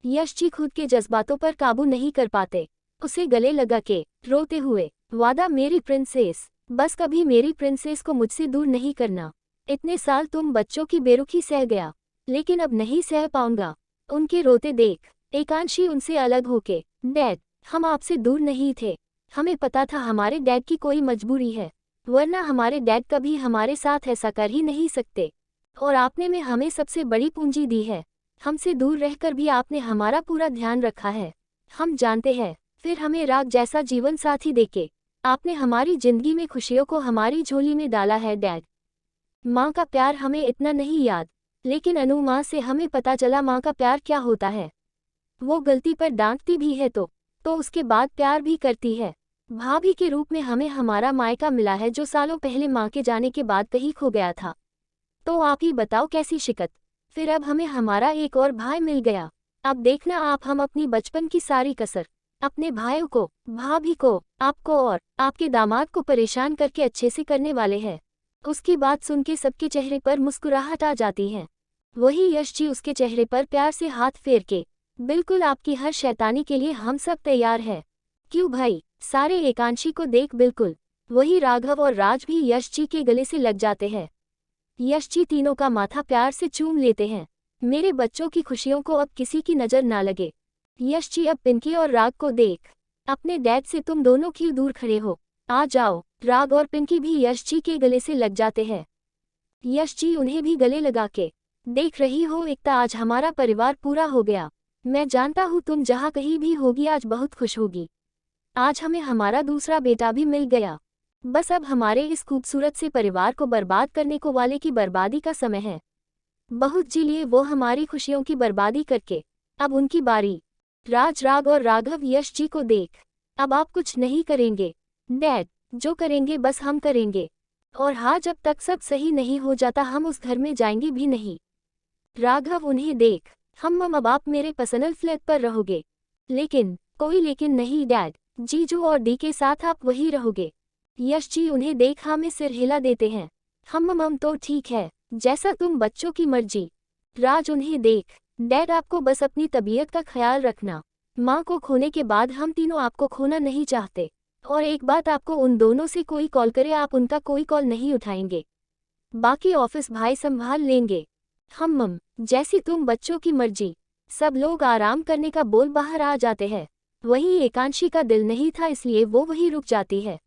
यश जी खुद के जज्बातों पर काबू नहीं कर पाते, उसे गले लगा के रोते हुए, वादा मेरी प्रिंसेस, बस कभी मेरी प्रिंसेस को मुझसे दूर नहीं करना। इतने साल तुम बच्चों की बेरुखी सह गया, लेकिन अब नहीं सह पाऊंगा। उनके रोते देख एकांशी उनसे अलग होके, डैड हम आपसे दूर नहीं थे, हमें पता था हमारे डैड की कोई मजबूरी है, वरना हमारे डैड कभी हमारे साथ ऐसा कर ही नहीं सकते। और आपने में हमें सबसे बड़ी पूंजी दी है, हमसे दूर रहकर भी आपने हमारा पूरा ध्यान रखा है। हम जानते हैं, फिर हमें राग जैसा जीवन साथी देके आपने हमारी जिंदगी में खुशियों को हमारी झोली में डाला है डैड। माँ का प्यार हमें इतना नहीं याद, लेकिन अनु माँ से हमें पता चला माँ का प्यार क्या होता है। वो गलती पर डांटती भी है तो उसके बाद प्यार भी करती है। भाभी के रूप में हमें हमारा मायका मिला है जो सालों पहले माँ के जाने के बाद कहीं खो गया था। तो आप ही बताओ कैसी शिकत, फिर अब हमें हमारा एक और भाई मिल गया। अब देखना आप, हम अपनी बचपन की सारी कसर अपने भाइयों को, भाभी को, आपको और आपके दामाद को परेशान करके अच्छे से करने वाले हैं। उसकी बात सुन के सबके चेहरे पर मुस्कुराहट आ जाती है। वही यश जी उसके चेहरे पर प्यार से हाथ फेर के, बिल्कुल आपकी हर शैतानी के लिए हम सब तैयार है। क्यों भाई, सारे एकांशी को देख, बिल्कुल वही राघव और राज भी यश जी के गले से लग जाते हैं। यश जी तीनों का माथा प्यार से चूम लेते हैं। मेरे बच्चों की खुशियों को अब किसी की नजर ना लगे। यश जी अब पिंकी और राग को देख, अपने डैड से तुम दोनों क्यों दूर खड़े हो, आ जाओ। राग और पिंकी भी यश जी के गले से लग जाते हैं। यश जी उन्हें भी गले लगा के, देख रही हो एकता, आज हमारा परिवार पूरा हो गया। मैं जानता हूँ तुम जहाँ कहीं भी होगी आज बहुत खुश होगी। आज हमें हमारा दूसरा बेटा भी मिल गया। बस अब हमारे इस खूबसूरत से परिवार को बर्बाद करने को वाले की बर्बादी का समय है। बहुत जी लिए वो हमारी खुशियों की बर्बादी करके, अब उनकी बारी। राज, राग और राघव यश जी को देख। अब आप कुछ नहीं करेंगे डैड, जो करेंगे बस हम करेंगे। और हाँ, जब तक सब सही नहीं हो जाता हम उस घर में जाएंगे भी नहीं। राघव उन्हें देख। हम अब आप मेरे पर्सनल फ्लैट पर रहोगे। लेकिन, कोई लेकिन नहीं डैड, जीजू और डी के साथ आप वही रहोगे। यश जी उन्हें देख हाँ में सिर हिला देते हैं। हम तो ठीक है, जैसा तुम बच्चों की मर्जी। राज उन्हें देख। डैड, आपको बस अपनी तबीयत का ख्याल रखना। माँ को खोने के बाद हम तीनों आपको खोना नहीं चाहते। और एक बात, आपको उन दोनों से कोई कॉल करे आप उनका कोई कॉल नहीं उठाएंगे। बाकी ऑफिस भाई संभाल लेंगे। हम जैसी तुम बच्चों की मर्जी। सब लोग आराम करने का बोल बाहर आ जाते हैं। वहीं एकांशी का दिल नहीं था इसलिए वो वहीं रुक जाती है।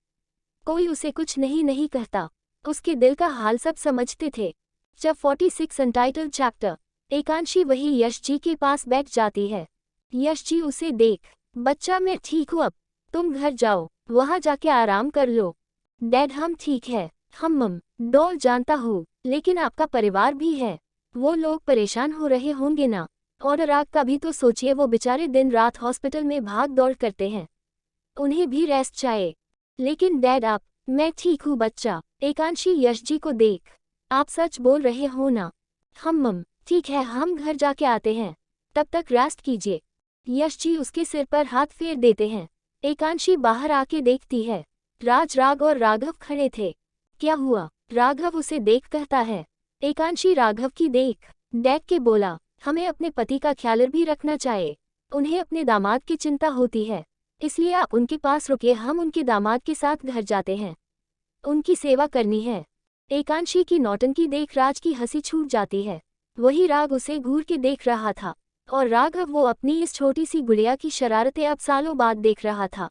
कोई उसे कुछ नहीं कहता। उसके दिल का हाल सब समझते थे। जब 46 अनटाइटल्ड चैप्टर। एकांशी वही यश जी के पास बैठ जाती है। यश जी उसे देख। बच्चा, मैं ठीक हूँ, अब तुम घर जाओ, वहाँ जाके आराम कर लो। डैड, हम ठीक है। हम डॉल, जानता हूँ, लेकिन आपका परिवार भी है। वो लोग परेशान हो रहे होंगे ना। और राग का भी तो सोचिए, वो बेचारे दिन रात हॉस्पिटल में भाग दौड़ करते हैं। उन्हें भी रेस्ट चाहिए। लेकिन डैड, आप, मैं ठीक हूँ बच्चा। एकांशी यश जी को देख। आप सच बोल रहे हो ना। हम ठीक है, हम घर जाके आते हैं, तब तक रेस्ट कीजिए। यश जी उसके सिर पर हाथ फेर देते हैं। एकांशी बाहर आके देखती है। राज, राग और राघव खड़े थे। क्या हुआ? राघव उसे देख कहता है। एकांशी राघव की देख। डैड के बोला, हमें अपने पति का ख्याल भी रखना चाहिए। उन्हें अपने दामाद की चिंता होती है, इसलिए आप उनके पास रुकिए, हम उनके दामाद के साथ घर जाते हैं। उनकी सेवा करनी है। एकांशी की नौटंकी देख राज की हंसी छूट जाती है। वही राग उसे घूर के देख रहा था। और राघव वो अपनी इस छोटी सी गुड़िया की शरारतें अब सालों बाद देख रहा था।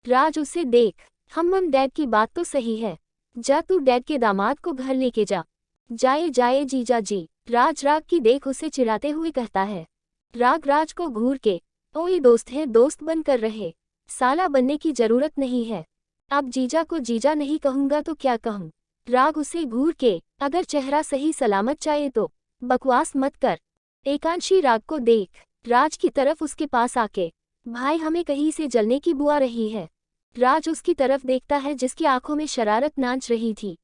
राज उसे देख। हम डैड की बात तो सही है। जा तू डैड के दामाद को घर लेके जा। जाए जाए जीजा जी। राज राग की देख उसे चिढ़ाते हुए कहता है। राग राज को घूर के, ओए दोस्त है, दोस्त बन कर रहे, साला बनने की जरूरत नहीं है। अब जीजा को जीजा नहीं कहूंगा तो क्या कहूँ। राग उसे घूर के, अगर चेहरा सही सलामत चाहिए तो बकवास मत कर। एकांशी राग को देख। राज की तरफ उसके पास आके, भाई हमें कहीं से जलने की बुआ रही है। राज उसकी तरफ देखता है जिसकी आंखों में शरारत नाच रही थी।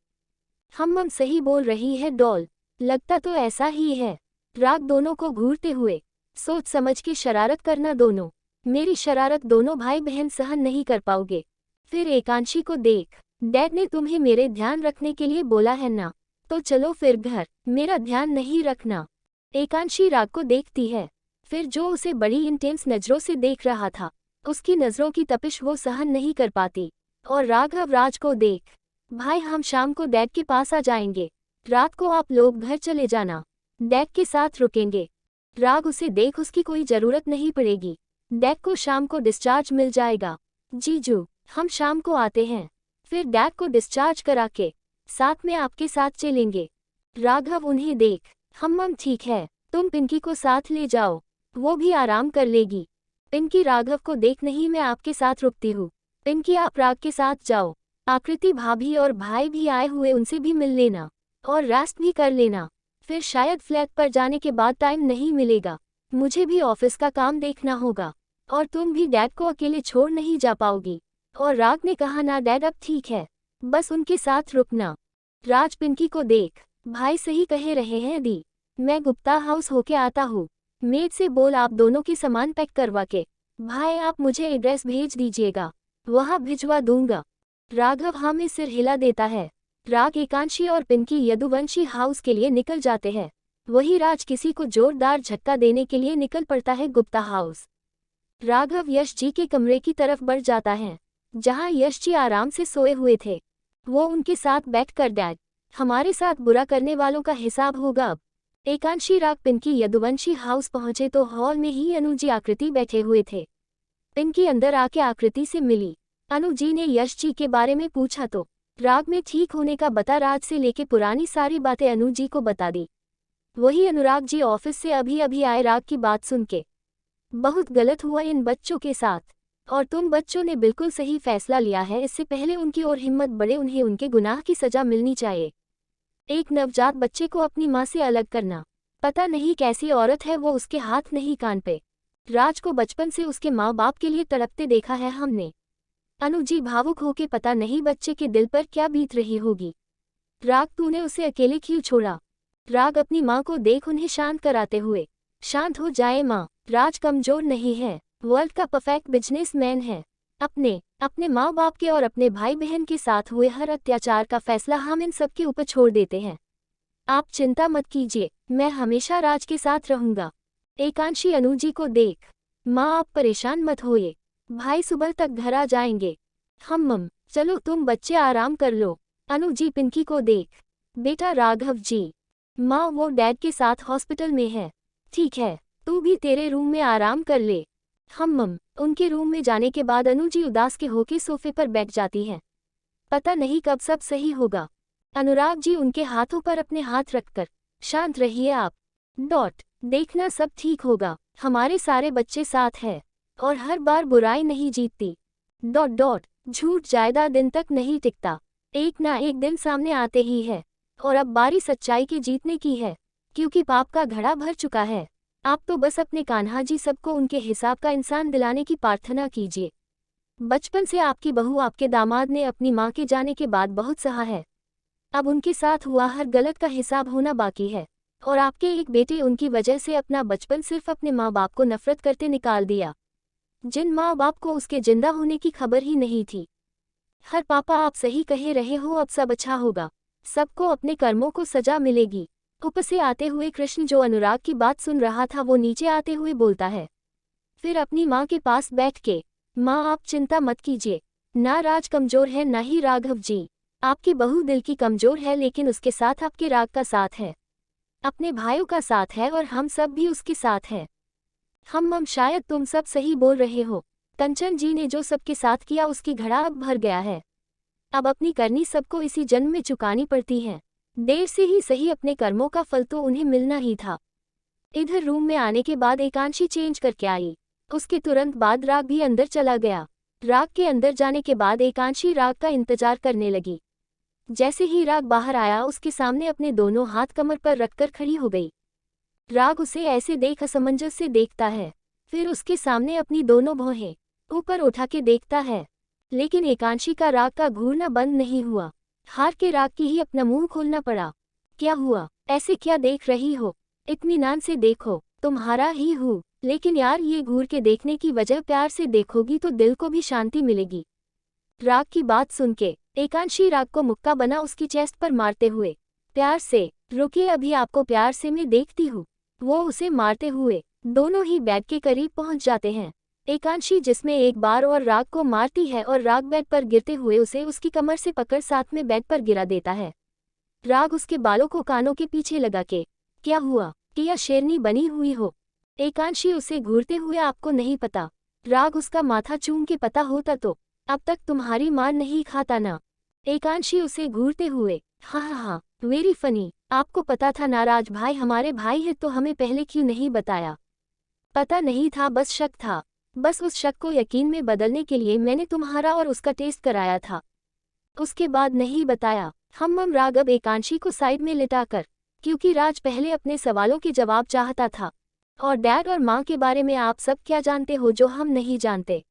हम सही बोल रही है डॉल, लगता तो ऐसा ही है। राग दोनों को घूरते हुए, सोच समझ के शरारत करना दोनों, मेरी शरारत दोनों भाई बहन सहन नहीं कर पाओगे। फिर एकांशी को देख। डैड ने तुम्हें मेरे ध्यान रखने के लिए बोला है ना, तो चलो फिर घर, मेरा ध्यान नहीं रखना। एकांशी राग को देखती है। फिर जो उसे बड़ी इंटेंस नजरों से देख रहा था, उसकी नजरों की तपिश वो सहन नहीं कर पाती। और राघव राज को देख। भाई, हम शाम को डैड के पास आ जाएंगे, रात को आप लोग घर चले जाना, डैड के साथ रुकेंगे। राग उसे देख, उसकी कोई जरूरत नहीं पड़ेगी, डैड को शाम को डिस्चार्ज मिल जाएगा। जीजू, हम शाम को आते हैं, फिर डैड को डिस्चार्ज करा के साथ में आपके साथ चलेंगे। राघव उन्हें देख। हम ठीक है, तुम पिंकी को साथ ले जाओ, वो भी आराम कर लेगी। पिंकी राघव को देख, नहीं मैं आपके साथ रुकती हूँ। पिंकी, आप राग के साथ जाओ। आकृति भाभी और भाई भी आए हुए, उनसे भी मिल लेना और रेस्ट भी कर लेना। फिर शायद फ्लैट पर जाने के बाद टाइम नहीं मिलेगा, मुझे भी ऑफिस का काम देखना होगा, और तुम भी डैड को अकेले छोड़ नहीं जा पाओगी। और राग ने कहा, ना डैड, अब ठीक है, बस उनके साथ रुकना। राज पिंकी को देख। भाई सही कहे रहे हैं दी, मैं गुप्ता हाउस होके आता हूँ, मेड से बोल आप दोनों की सामान पैक करवा के, भाई आप मुझे एड्रेस भेज दीजिएगा, वहाँ भिजवा दूंगा। राघव हाँ में सिर हिला देता है। राग, एकांशी और पिंकी यदुवंशी हाउस के लिए निकल जाते हैं। वही राज किसी को जोरदार झटका देने के लिए निकल पड़ता है गुप्ता हाउस। राघव यश जी के कमरे की तरफ बढ़ जाता है, जहाँ यश जी आराम से सोए हुए थे। वो उनके साथ बैठकर, डैड, हमारे साथ बुरा करने वालों का हिसाब होगा अब। एकांशी राग पिंकी यदुवंशी हाउस पहुंचे तो हॉल में ही अनुजी आकृति बैठे हुए थे। पिंकी अंदर आके आकृति से मिली। अनुजी ने यश जी के बारे में पूछा तो राग में ठीक होने का बता, राज से लेके पुरानी सारी बातें अनुजी को बता दी। वही अनुराग जी ऑफिस से अभी अभी आए, राग की बात सुन के बहुत गलत हुआ इन बच्चों के साथ। और तुम बच्चों ने बिल्कुल सही फैसला लिया है, इससे पहले उनकी और हिम्मत बढ़े उन्हें उनके गुनाह की सजा मिलनी चाहिए। एक नवजात बच्चे को अपनी माँ से अलग करना, पता नहीं कैसी औरत है वो, उसके हाथ नहीं कान पे। राज को बचपन से उसके माँ बाप के लिए तड़पते देखा है हमने। अनुजी भावुक होके, पता नहीं बच्चे के दिल पर क्या बीत रही होगी। राग, तूने उसे अकेले क्यों छोड़ा? राग, अपनी माँ को देख उन्हें शांत कराते हुए। शांत हो जाए माँ, राज कमजोर नहीं है, वर्ल्ड का परफेक्ट बिजनेसमैन है। अपने माँ बाप के और अपने भाई बहन के साथ हुए हर अत्याचार का फैसला हम इन सब के ऊपर छोड़ देते हैं। आप चिंता मत कीजिए, मैं हमेशा राज के साथ रहूंगा। एकांशी अनुजी को देख, माँ आप परेशान मत होइए, भाई सुबह तक घर आ जाएंगे। मम, चलो तुम बच्चे आराम कर लो। अनुजी पिंकी को देख, बेटा राघव जी, माँ वो डैड के साथ हॉस्पिटल में है। ठीक है, तू भी तेरे रूम में आराम कर ले। मम। उनके रूम में जाने के बाद अनुजी उदास के होके सोफे पर बैठ जाती है। पता नहीं कब सब सही होगा। अनुराग जी उनके हाथों पर अपने हाथ रखकर, शांत रहिए आप, देखना सब ठीक होगा, हमारे सारे बच्चे साथ हैं और हर बार बुराई नहीं जीतती। झूठ ज्यादा दिन तक नहीं टिकता, एक ना एक दिन सामने आते ही है और अब बारी सच्चाई के जीतने की है, क्योंकि पाप का घड़ा भर चुका है। आप तो बस अपने कान्हा जी सबको उनके हिसाब का इंसान दिलाने की प्रार्थना कीजिए। बचपन से आपकी बहू आपके दामाद ने अपनी माँ के जाने के बाद बहुत सहा है। अब उनके साथ हुआ हर गलत का हिसाब होना बाकी है और आपके एक बेटे उनकी वजह से अपना बचपन सिर्फ अपने माँ बाप को नफरत करते निकाल दिया, जिन माँ बाप को उसके जिंदा होने की खबर ही नहीं थी। हर पापा आप सही कहे रहे हो, अब सब अच्छा होगा, सबको अपने कर्मों को सजा मिलेगी। ऊपर से आते हुए कृष्ण, जो अनुराग की बात सुन रहा था, वो नीचे आते हुए बोलता है। फिर अपनी माँ के पास बैठ के, माँ आप चिंता मत कीजिए, ना राज कमजोर है ना ही राघव जी, आपकी बहू दिल की कमजोर है, लेकिन उसके साथ आपके राग का साथ है, अपने भाइयों का साथ है और हम सब भी उसके साथ हैं। मम, शायद तुम सब सही बोल रहे हो, कंचन जी ने जो सबके साथ किया उसकी घड़ा अब भर गया है, अब अपनी करनी सबको इसी जन्म में चुकानी पड़ती है। देर से ही सही, अपने कर्मों का फल तो उन्हें मिलना ही था। इधर रूम में आने के बाद एकांशी चेंज करके आई, उसके तुरंत बाद राग भी अंदर चला गया। राग के अंदर जाने के बाद एकांशी राग का इंतजार करने लगी। जैसे ही राग बाहर आया, उसके सामने अपने दोनों हाथ कमर पर रखकर खड़ी हो गई। राग उसे ऐसे देख असमंजस से देखता है, फिर उसके सामने अपनी दोनों भौहें ऊपर उठा के देखता है, लेकिन एकांशी का राग का घूरना बंद नहीं हुआ। हार के राग की ही अपना मुंह खोलना पड़ा। क्या हुआ, ऐसे क्या देख रही हो, इत्मीनान से देखो, तुम्हारा ही हूँ, लेकिन यार ये घूर के देखने की वजह प्यार से देखोगी तो दिल को भी शांति मिलेगी। राग की बात सुन के एकांशी राग को मुक्का बना उसकी चेस्ट पर मारते हुए, प्यार से, रुकिए अभी आपको प्यार से मैं देखती हूँ। वो उसे मारते हुए दोनों ही बेड के करीब पहुंच जाते हैं। एकांशी जिसमें एक बार और राग को मारती है और राग बेड पर गिरते हुए उसे उसकी कमर से पकड़ साथ में बेड पर गिरा देता है। राग उसके बालों को कानों के पीछे लगा के, क्या हुआ, क्या शेरनी बनी हुई हो? एकांशी उसे घूरते हुए, आपको नहीं पता, राग उसका माथा चूम के, पता होता तो अब तक तुम्हारी मार नहीं खाता ना। एकांशी उसे घूरते हुए, हाँ, वेरी फनी, आपको पता था ना राज भाई हमारे भाई है, तो हमें पहले क्यों नहीं बताया? पता नहीं था, बस शक था, बस उस शक को यकीन में बदलने के लिए मैंने तुम्हारा और उसका टेस्ट कराया था, उसके बाद नहीं बताया। मम, राग अब एकांशी को साइड में लिटाकर, क्योंकि राज पहले अपने सवालों के जवाब चाहता था, और डैड और माँ के बारे में आप सब क्या जानते हो जो हम नहीं जानते?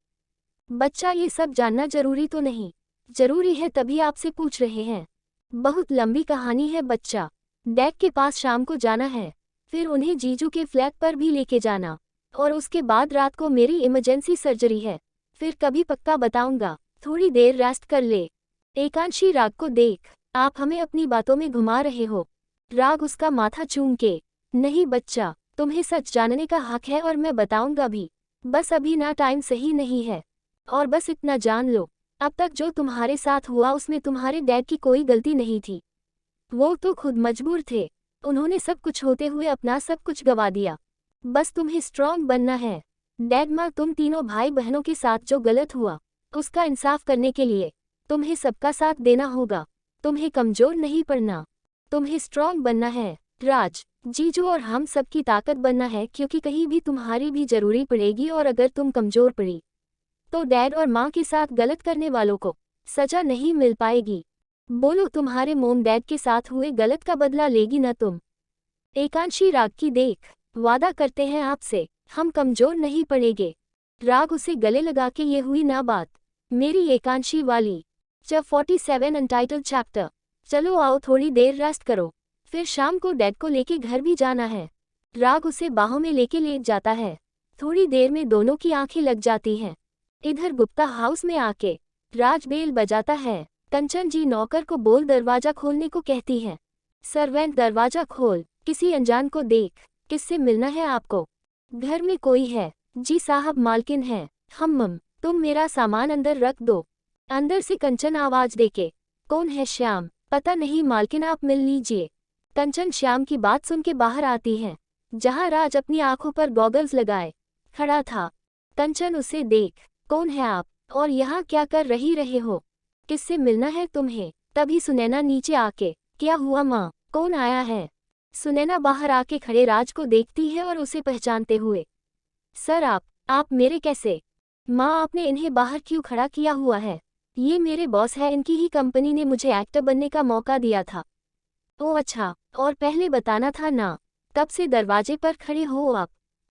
बच्चा, ये सब जानना जरूरी तो नहीं, जरूरी है तभी आपसे पूछ रहे हैं। बहुत लंबी कहानी है बच्चा, डैड के पास शाम को जाना है, फिर उन्हें जीजू के फ्लैट पर भी लेके जाना, और उसके बाद रात को मेरी इमरजेंसी सर्जरी है, फिर कभी पक्का बताऊंगा, थोड़ी देर रेस्ट कर ले। एकांशी राग को देख, आप हमें अपनी बातों में घुमा रहे हो। राग उसका माथा चूम के, नहीं बच्चा, तुम्हें सच जानने का हक है और मैं बताऊंगा भी, बस अभी ना टाइम सही नहीं है, और बस इतना जान लो, अब तक जो तुम्हारे साथ हुआ उसमें तुम्हारे डैड की कोई गलती नहीं थी, वो तो खुद मजबूर थे, उन्होंने सब कुछ होते हुए अपना सब कुछ गवा दिया, बस तुम्हें स्ट्रॉन्ग बनना है। डैड, माँ, तुम तीनों भाई बहनों के साथ जो गलत हुआ उसका इंसाफ करने के लिए तुम्हें सबका साथ देना होगा, तुम्हें कमजोर नहीं पड़ना, तुम्हें स्ट्रॉन्ग बनना है। राज, जीजू और हम सबकी ताकत बनना है, क्योंकि कहीं भी तुम्हारी भी जरूरी पड़ेगी, और अगर तुम कमजोर पड़ी तो डैड और माँ के साथ गलत करने वालों को सजा नहीं मिल पाएगी। बोलो, तुम्हारे मोम डैड के साथ हुए गलत का बदला लेगी न तुम? एकांशी राग की देख, वादा करते हैं आपसे, हम कमजोर नहीं पड़ेंगे। राग उसे गले लगा के ये हुई ना बात, मेरी एकांशी वाली। जब 47 अनटाइटल्ड चैप्टर। चलो आओ थोड़ी देर रेस्ट करो, फिर शाम को डैड को लेके घर भी जाना है। राग उसे बाहों में लेके लेट जाता है। थोड़ी देर में दोनों की आंखें लग जाती हैं। इधर गुप्ता हाउस में आके राज बेल बजाता है। कंचन जी नौकर को बोल दरवाजा खोलने को कहती है। सर्वेंट दरवाजा खोल, किसी अनजान को देख, किससे मिलना है आपको? घर में कोई है? जी साहब, मालकिन है। हम तुम मेरा सामान अंदर रख दो। अंदर से कंचन आवाज देके, कौन है? श्याम। पता नहीं मालकिन, आप मिल लीजिए। कंचन श्याम की बात सुन के बाहर आती है, जहां राज अपनी आंखों पर गॉगल्स लगाए खड़ा था। कंचन उसे देख, कौन है आप और यहाँ क्या कर रहे हो? किससे मिलना है तुम्हें? तभी सुनैना नीचे आके, क्या हुआ माँ, कौन आया है? सुनैना बाहर आके खड़े राज को देखती है और उसे पहचानते हुए, सर आप मेरे कैसे? माँ, आपने इन्हें बाहर क्यों खड़ा किया हुआ है? ये मेरे बॉस है, इनकी ही कंपनी ने मुझे एक्टर बनने का मौका दिया था। ओह अच्छा, और पहले बताना था ना, कब से दरवाजे पर खड़े हो आप?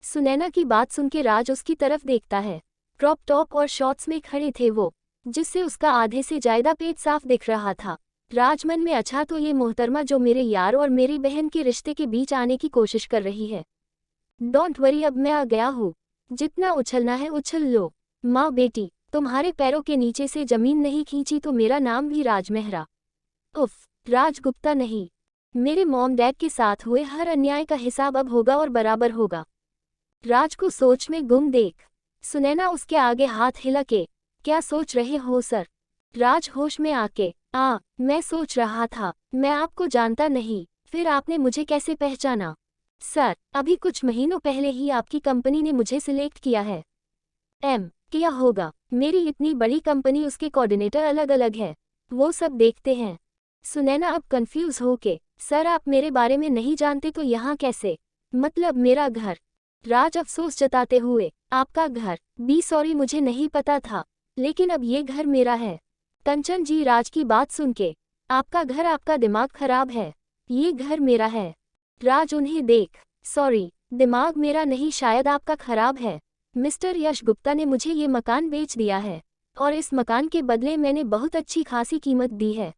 सुनैना की बात सुन के राज उसकी तरफ देखता है। क्रॉप टॉप और शॉर्ट्स में खड़े थे वो, जिससे उसका आधे से ज्यादा पेट साफ दिख रहा था। राजमन में, अच्छा तो ये मोहतरमा जो मेरे यार और मेरी बहन के रिश्ते के बीच आने की कोशिश कर रही है। डोंट वरी, अब मैं आ गया हूँ, जितना उछलना है उछल लो। माँ बेटी, तुम्हारे पैरों के नीचे से जमीन नहीं खींची तो मेरा नाम भी राज मेहरा। उफ, राज गुप्ता नहीं। मेरे मॉम डैड के साथ हुए हर अन्याय का हिसाब अब होगा और बराबर होगा। राज को सोच में गुम देख सुनैना उसके आगे हाथ हिला के, क्या सोच रहे हो सर? राज होश में आके, मैं सोच रहा था, मैं आपको जानता नहीं, फिर आपने मुझे कैसे पहचाना? सर, अभी कुछ महीनों पहले ही आपकी कंपनी ने मुझे सिलेक्ट किया है। किया होगा, मेरी इतनी बड़ी कंपनी, उसके कोऑर्डिनेटर अलग अलग है, वो सब देखते हैं। सुनैना अब कंफ्यूज होके, सर आप मेरे बारे में नहीं जानते तो यहाँ कैसे? मतलब मेरा घर। राज अफसोस जताते हुए, आपका घर? सॉरी, मुझे नहीं पता था, लेकिन अब ये घर मेरा है। कंचन जी राज की बात सुन के, आपका घर? आपका दिमाग खराब है, ये घर मेरा है। राज उन्हें देख, सॉरी, दिमाग मेरा नहीं, शायद आपका खराब है। मिस्टर यश गुप्ता ने मुझे ये मकान बेच दिया है, और इस मकान के बदले मैंने बहुत अच्छी खासी कीमत दी है,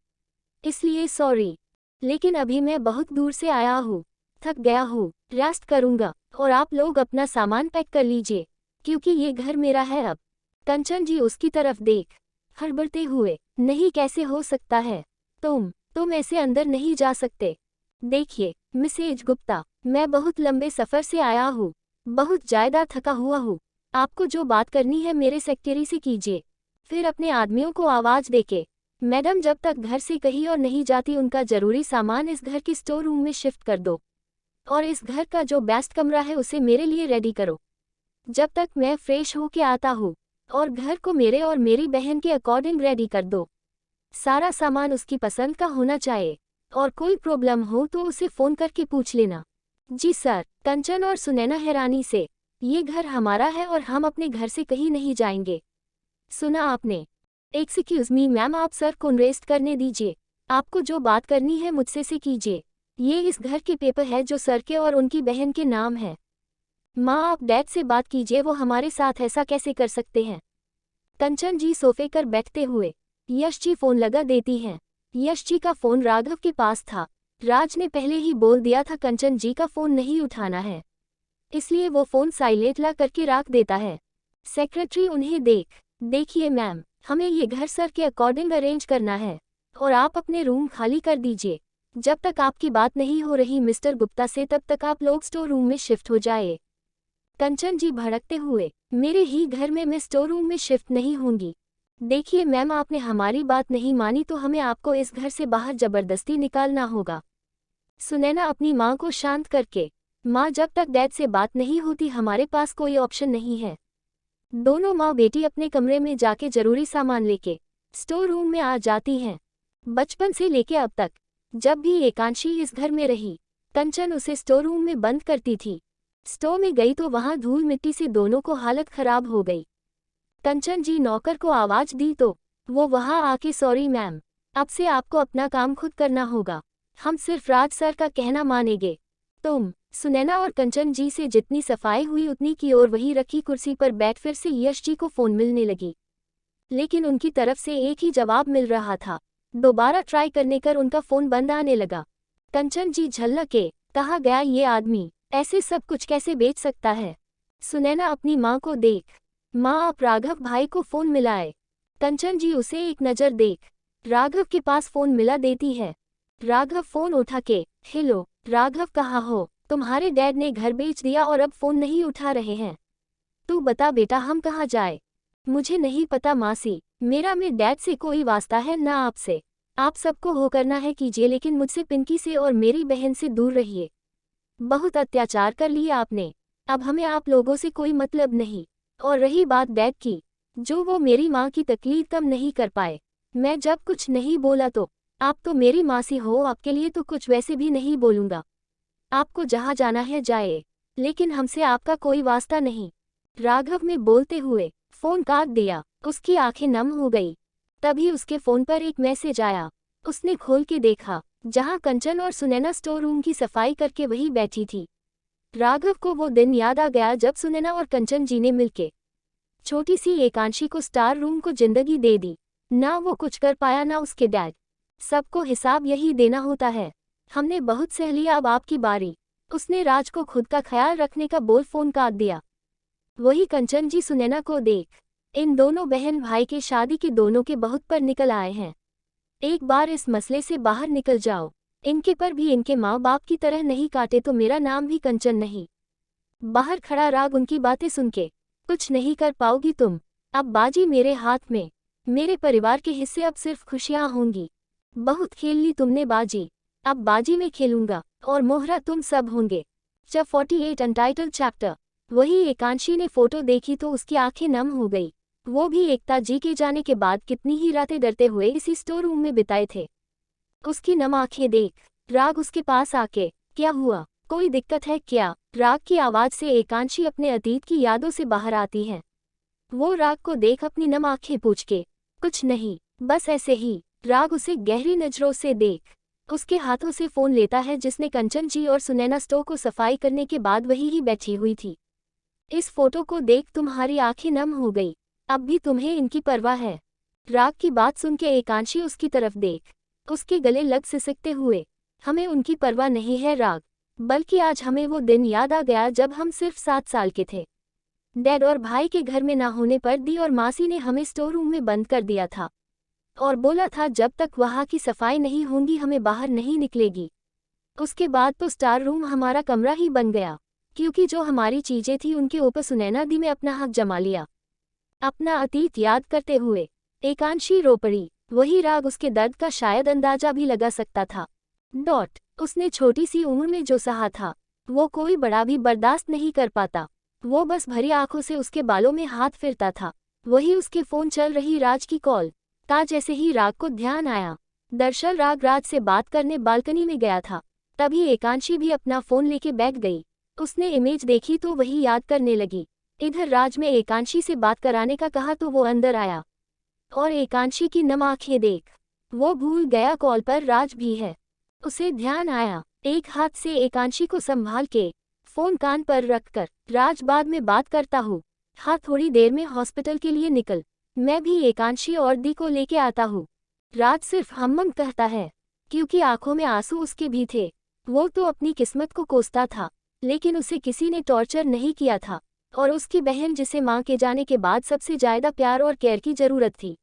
इसलिए सॉरी। लेकिन अभी मैं बहुत दूर से आया हूँ, थक गया हूँ, रेस्ट करूँगा, और आप लोग अपना सामान पैक कर लीजिए, क्योंकि ये घर मेरा है अब। कंचन जी उसकी तरफ देख हड़बड़ते हुए, नहीं, कैसे हो सकता है? तुम ऐसे अंदर नहीं जा सकते। देखिए मिसेज गुप्ता, मैं बहुत लंबे सफ़र से आया हूँ, बहुत ज़्यादा थका हुआ हूँ। आपको जो बात करनी है मेरे सेक्रेटरी से कीजिए। फिर अपने आदमियों को आवाज़ देके, मैडम जब तक घर से कहीं और नहीं जाती उनका ज़रूरी सामान इस घर की स्टोर रूम में शिफ्ट कर दो, और इस घर का जो बेस्ट कमरा है उसे मेरे लिए रेडी करो। जब तक मैं फ्रेश होके आता हूँ, और घर को मेरे और मेरी बहन के अकॉर्डिंग रेडी कर दो। सारा सामान उसकी पसंद का होना चाहिए, और कोई प्रॉब्लम हो तो उसे फ़ोन करके पूछ लेना। जी सर। कंचन और सुनैना हैरानी से, ये घर हमारा है और हम अपने घर से कहीं नहीं जाएंगे। सुना आपने? एक्सक्यूज़ मी मैम, आप सर को रेस्ट करने दीजिए, आपको जो बात करनी है मुझसे से कीजिए। ये इस घर के पेपर है जो सर के और उनकी बहन के नाम है। माँ, आप डैड से बात कीजिए, वो हमारे साथ ऐसा कैसे कर सकते हैं? कंचन जी सोफे कर बैठते हुए, यश जी फ़ोन लगा देती हैं। यश जी का फ़ोन राघव के पास था। राज ने पहले ही बोल दिया था कंचन जी का फ़ोन नहीं उठाना है, इसलिए वो फ़ोन साइलेंट ला करके रख देता है। सेक्रेटरी उन्हें देखिए मैम, हमें ये घर सर के अकॉर्डिंग अरेंज करना है, और आप अपने रूम खाली कर दीजिए। जब तक आपकी बात नहीं हो रही मिस्टर गुप्ता से, तब तक आप लोग स्टोर रूम में शिफ्ट हो जाए। कंचन जी भड़कते हुए, मेरे ही घर में मैं स्टोर रूम में शिफ्ट नहीं होंगी। देखिए मैम, आपने हमारी बात नहीं मानी तो हमें आपको इस घर से बाहर जबरदस्ती निकालना होगा। सुनैना अपनी माँ को शांत करके, माँ जब तक डैड से बात नहीं होती हमारे पास कोई ऑप्शन नहीं है। दोनों माँ बेटी अपने कमरे में जाके जरूरी सामान लेके स्टोर रूम में आ जाती हैं। बचपन से लेके अब तक जब भी एकांशी इस घर में रही, कंचन उसे स्टोर रूम में बंद करती थी। स्टोर में गई तो वहां धूल मिट्टी से दोनों को हालत खराब हो गई। कंचन जी नौकर को आवाज दी तो वो वहां आके सॉरी मैम, अब से आपको अपना काम खुद करना होगा, हम सिर्फ राज सर का कहना मानेंगे। तुम सुनैना और कंचन जी से जितनी सफाई हुई उतनी की और वही रखी कुर्सी पर बैठ फिर से यश जी को फोन मिलने लगी, लेकिन उनकी तरफ से एक ही जवाब मिल रहा था। दोबारा ट्राई करने कर उनका फोन बंद आने लगा। कंचन जी झल्लके, कहा गया ये आदमी ऐसे सब कुछ कैसे बेच सकता है। सुनैना अपनी माँ को देख, माँ आप राघव भाई को फोन मिलाए। कंचन जी उसे एक नज़र देख, राघव के पास फोन मिला देती है। राघव फोन उठा के, हेलो राघव कहाँ हो, तुम्हारे डैड ने घर बेच दिया और अब फोन नहीं उठा रहे हैं, तू बता बेटा हम कहाँ जाए। मुझे नहीं पता मासी, मेरा मेरे डैड से कोई वास्ता है ना आपसे, आप सबको हो करना है कीजिए लेकिन मुझसे पिंकी से और मेरी बहन से दूर रहिए। बहुत अत्याचार कर लिए आपने, अब हमें आप लोगों से कोई मतलब नहीं। और रही बात डैड की, जो वो मेरी माँ की तकलीफ कम नहीं कर पाए, मैं जब कुछ नहीं बोला तो आप तो मेरी मासी हो, आपके लिए तो कुछ वैसे भी नहीं बोलूँगा। आपको जहाँ जाना है जाए, लेकिन हमसे आपका कोई वास्ता नहीं। राघव ने बोलते हुए फोन काट दिया। उसकी आंखें नम हो गई। तभी उसके फोन पर एक मैसेज आया। उसने खोल के देखा, जहां कंचन और सुनैना स्टोर रूम की सफाई करके वहीं बैठी थी। राघव को वो दिन याद आ गया जब सुनैना और कंचन जी ने मिलके छोटी सी एकांशी को स्टार रूम को जिंदगी दे दी। ना वो कुछ कर पाया ना उसके डैड, सबको हिसाब यही देना होता है। हमने बहुत सह लिया, अब आपकी बारी। उसने राज को खुद का ख्याल रखने का बोल फोन काट दिया। वही कंचन जी सुनैना को देख, इन दोनों बहन भाई के शादी के दोनों के बहुत पर निकल आए हैं। एक बार इस मसले से बाहर निकल जाओ, इनके पर भी इनके माँ बाप की तरह नहीं काटे तो मेरा नाम भी कंचन नहीं। बाहर खड़ा राग उनकी बातें सुन के, कुछ नहीं कर पाओगी तुम, अब बाजी मेरे हाथ में, मेरे परिवार के हिस्से अब सिर्फ खुशियाँ होंगी। बहुत खेल ली तुमने बाजी, अब बाजी में खेलूंगा और मोहरा तुम सब होंगे। जब 48 अनटाइटल्ड चैप्टर। वही एकांशी ने फोटो देखी तो उसकी आंखें नम हो गई। वो भी एकता जी के जाने के बाद कितनी ही रातें डरते हुए इसी स्टोर रूम में बिताए थे। उसकी नम आंखें देख राग उसके पास आके, क्या हुआ, कोई दिक्कत है क्या? राग की आवाज से एकांशी अपने अतीत की यादों से बाहर आती है। वो राग को देख अपनी नम आंखें पूछ के, कुछ नहीं, बस ऐसे ही। राग उसे गहरी नजरों से देख उसके हाथों से फोन लेता है जिसने कंचन जी और सुनैना स्टोर को सफाई करने के बाद वही ही बैठी हुई थी। इस फोटो को देख तुम्हारी आंखें नम हो गई, अब भी तुम्हें इनकी परवाह है। राग की बात सुन के एकांशी उसकी तरफ देख, उसके गले लग सिसकते हुए, हमें उनकी परवाह नहीं है राग, बल्कि आज हमें वो दिन याद आ गया जब हम सिर्फ 7 साल के थे। डैड और भाई के घर में ना होने पर दी और मासी ने हमें स्टोर रूम में बंद कर दिया था और बोला था जब तक वहाँ की सफाई नहीं होगी हमें बाहर नहीं निकलेगी। उसके बाद तो स्टार रूम हमारा कमरा ही बन गया, क्योंकि जो हमारी चीजें थी उनके ऊपर सुनैना दी में अपना हक जमा लिया। अपना अतीत याद करते हुए एकांशी रो पड़ी। वही राग उसके दर्द का शायद अंदाजा भी लगा सकता था। उसने छोटी सी उम्र में जो सहा था वो कोई बड़ा भी बर्दाश्त नहीं कर पाता। वो बस भरी आंखों से उसके बालों में हाथ फिरता था। वही उसके फोन चल रही राज की कॉल का जैसे ही राग को ध्यान आया। दरअसल राग राज से बात करने बालकनी में गया था, तभी एकांशी भी अपना फोन लेके बैठ गई। उसने इमेज देखी तो वही याद करने लगी। इधर राज में एकांशी से बात कराने का कहा तो वो अंदर आया और एकांशी की नम आंखें देख वो भूल गया कॉल पर राज भी है। उसे ध्यान आया, एक हाथ से एकांशी को संभाल के फोन कान पर रखकर, राज बाद में बात करता हूँ, हाँ थोड़ी देर में हॉस्पिटल के लिए निकल, मैं भी एकांशी और दी को लेके आता हूँ। राज सिर्फ हम कहता है, क्योंकि आंखों में आंसू उसके भी थे। वो तो अपनी किस्मत को कोसता था, लेकिन उसे किसी ने टॉर्चर नहीं किया था और उसकी बहन जिसे मां के जाने के बाद सबसे ज्यादा प्यार और केयर की जरूरत थी,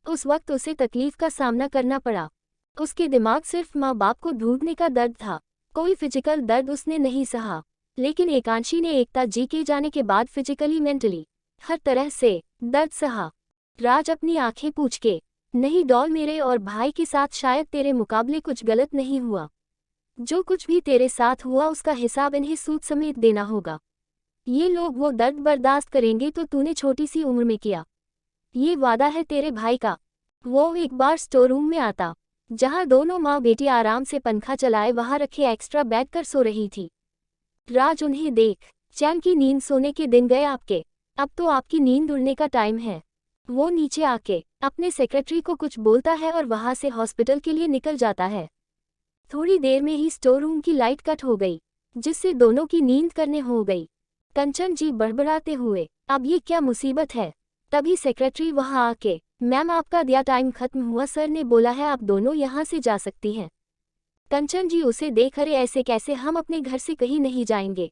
उस वक्त उसे तकलीफ का सामना करना पड़ा। उसके दिमाग सिर्फ माँ बाप को ढूंढने का दर्द था, कोई फिजिकल दर्द उसने नहीं सहा। लेकिन एकांशी ने एकता जी के जाने के बाद फिजिकली मेंटली हर तरह से दर्द सहा। राज अपनी आंखें पूछ के, नहीं डॉल, मेरे और भाई के साथ शायद तेरे मुकाबले कुछ गलत नहीं हुआ, जो कुछ भी तेरे साथ हुआ उसका हिसाब इन्हें सूद समेत देना होगा। ये लोग वो दर्द बर्दाश्त करेंगे तो तूने छोटी सी उम्र में किया, ये वादा है तेरे भाई का। वो एक बार स्टोर रूम में आता जहां दोनों माँ बेटी आराम से पंखा चलाए वहां रखे एक्स्ट्रा बैठ कर सो रही थी। राज उन्हें देख, चैन की नींद सोने के दिन गए आपके, अब तो आपकी नींद उड़ने का टाइम है। वो नीचे आके अपने सेक्रेटरी को कुछ बोलता है और वहां से हॉस्पिटल के लिए निकल जाता है। थोड़ी देर में ही स्टोर रूम की लाइट कट हो गई, जिससे दोनों की नींद करने हो गई। कंचन जी बड़बड़ाते हुए, अब ये क्या मुसीबत है। तभी सेक्रेटरी वहां आके, मैम आपका दिया टाइम खत्म हुआ, सर ने बोला है आप दोनों यहाँ से जा सकती हैं। कंचन जी उसे देख, अरे ऐसे कैसे, हम अपने घर से कहीं नहीं जाएंगे।